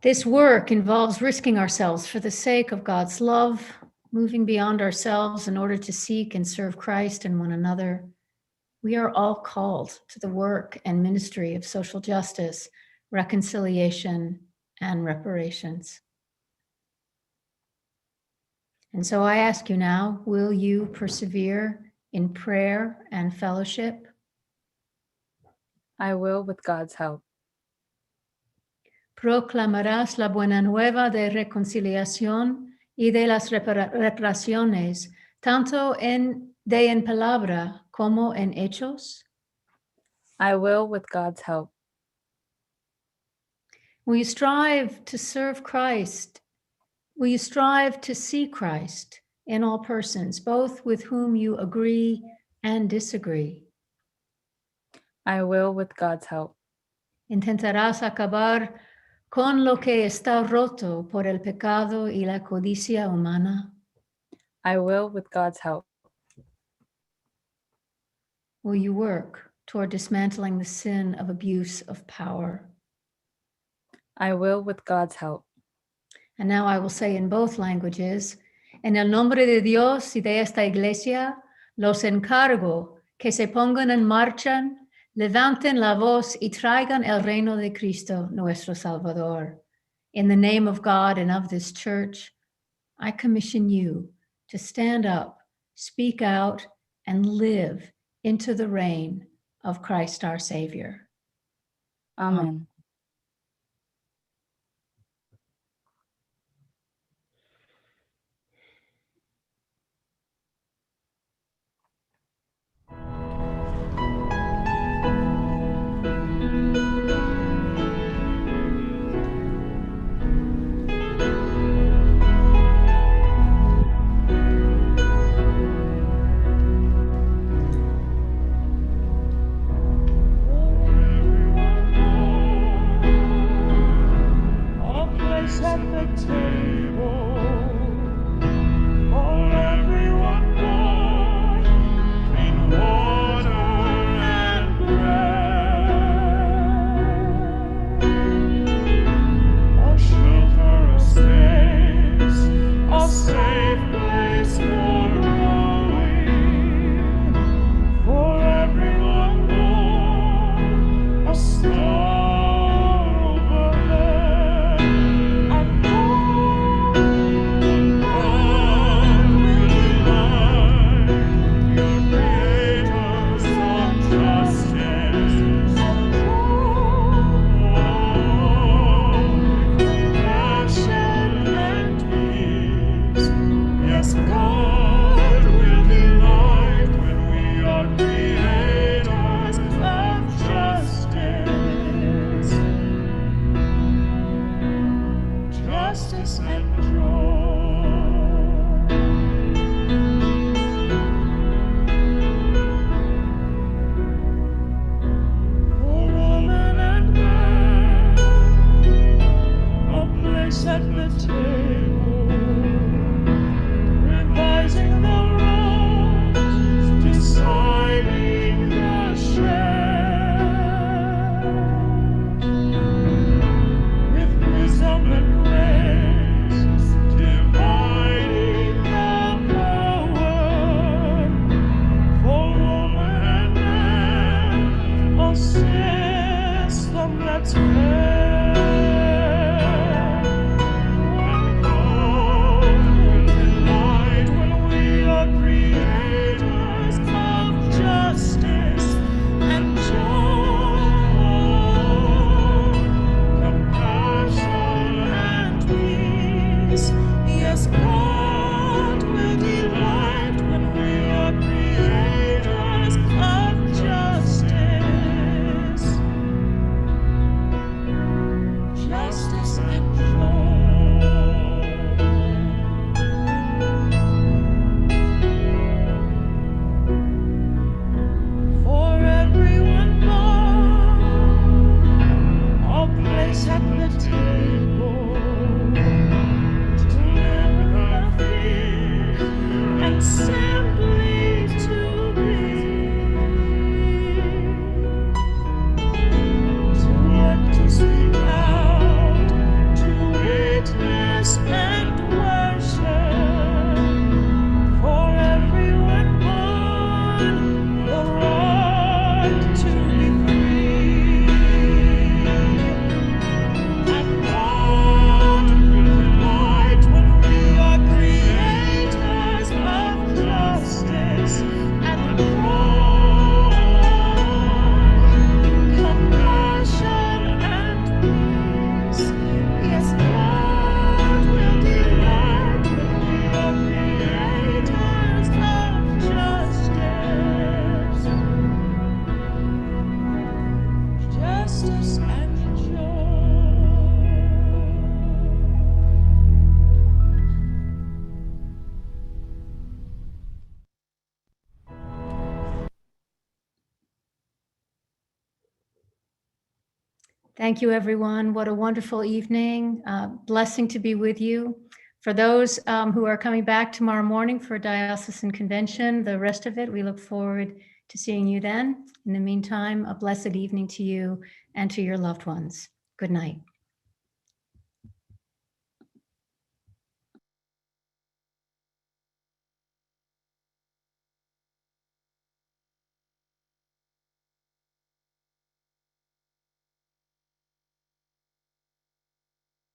This work involves risking ourselves for the sake of God's love, moving beyond ourselves in order to seek and serve Christ and one another. We are all called to the work and ministry of social justice, reconciliation, and reparations. And so I ask you now, will you persevere in prayer and fellowship? I will with God's help. Proclamarás la buena nueva de reconciliación y de las reparaciones, tanto en palabra como en hechos. I will with God's help. Will you strive to serve Christ? Will you strive to see Christ in all persons, both with whom you agree and disagree? I will with God's help. Intentarás acabar con lo que está roto por el pecado y la codicia humana. I will with God's help. Will you work toward dismantling the sin of abuse of power? I will with God's help. And now I will say in both languages, en el nombre de Dios y de esta iglesia, los encargo que se pongan en marcha, levanten la voz y traigan el reino de Cristo, nuestro Salvador. In the name of God and of this church, I commission you to stand up, speak out, and live into the reign of Christ our Savior. Amen. Let's pray. Thank you, everyone. What a wonderful evening. Blessing to be with you. For those who are coming back tomorrow morning for Diocesan Convention, the rest of it, we look forward to seeing you then. In the meantime, a blessed evening to you and to your loved ones. Good night.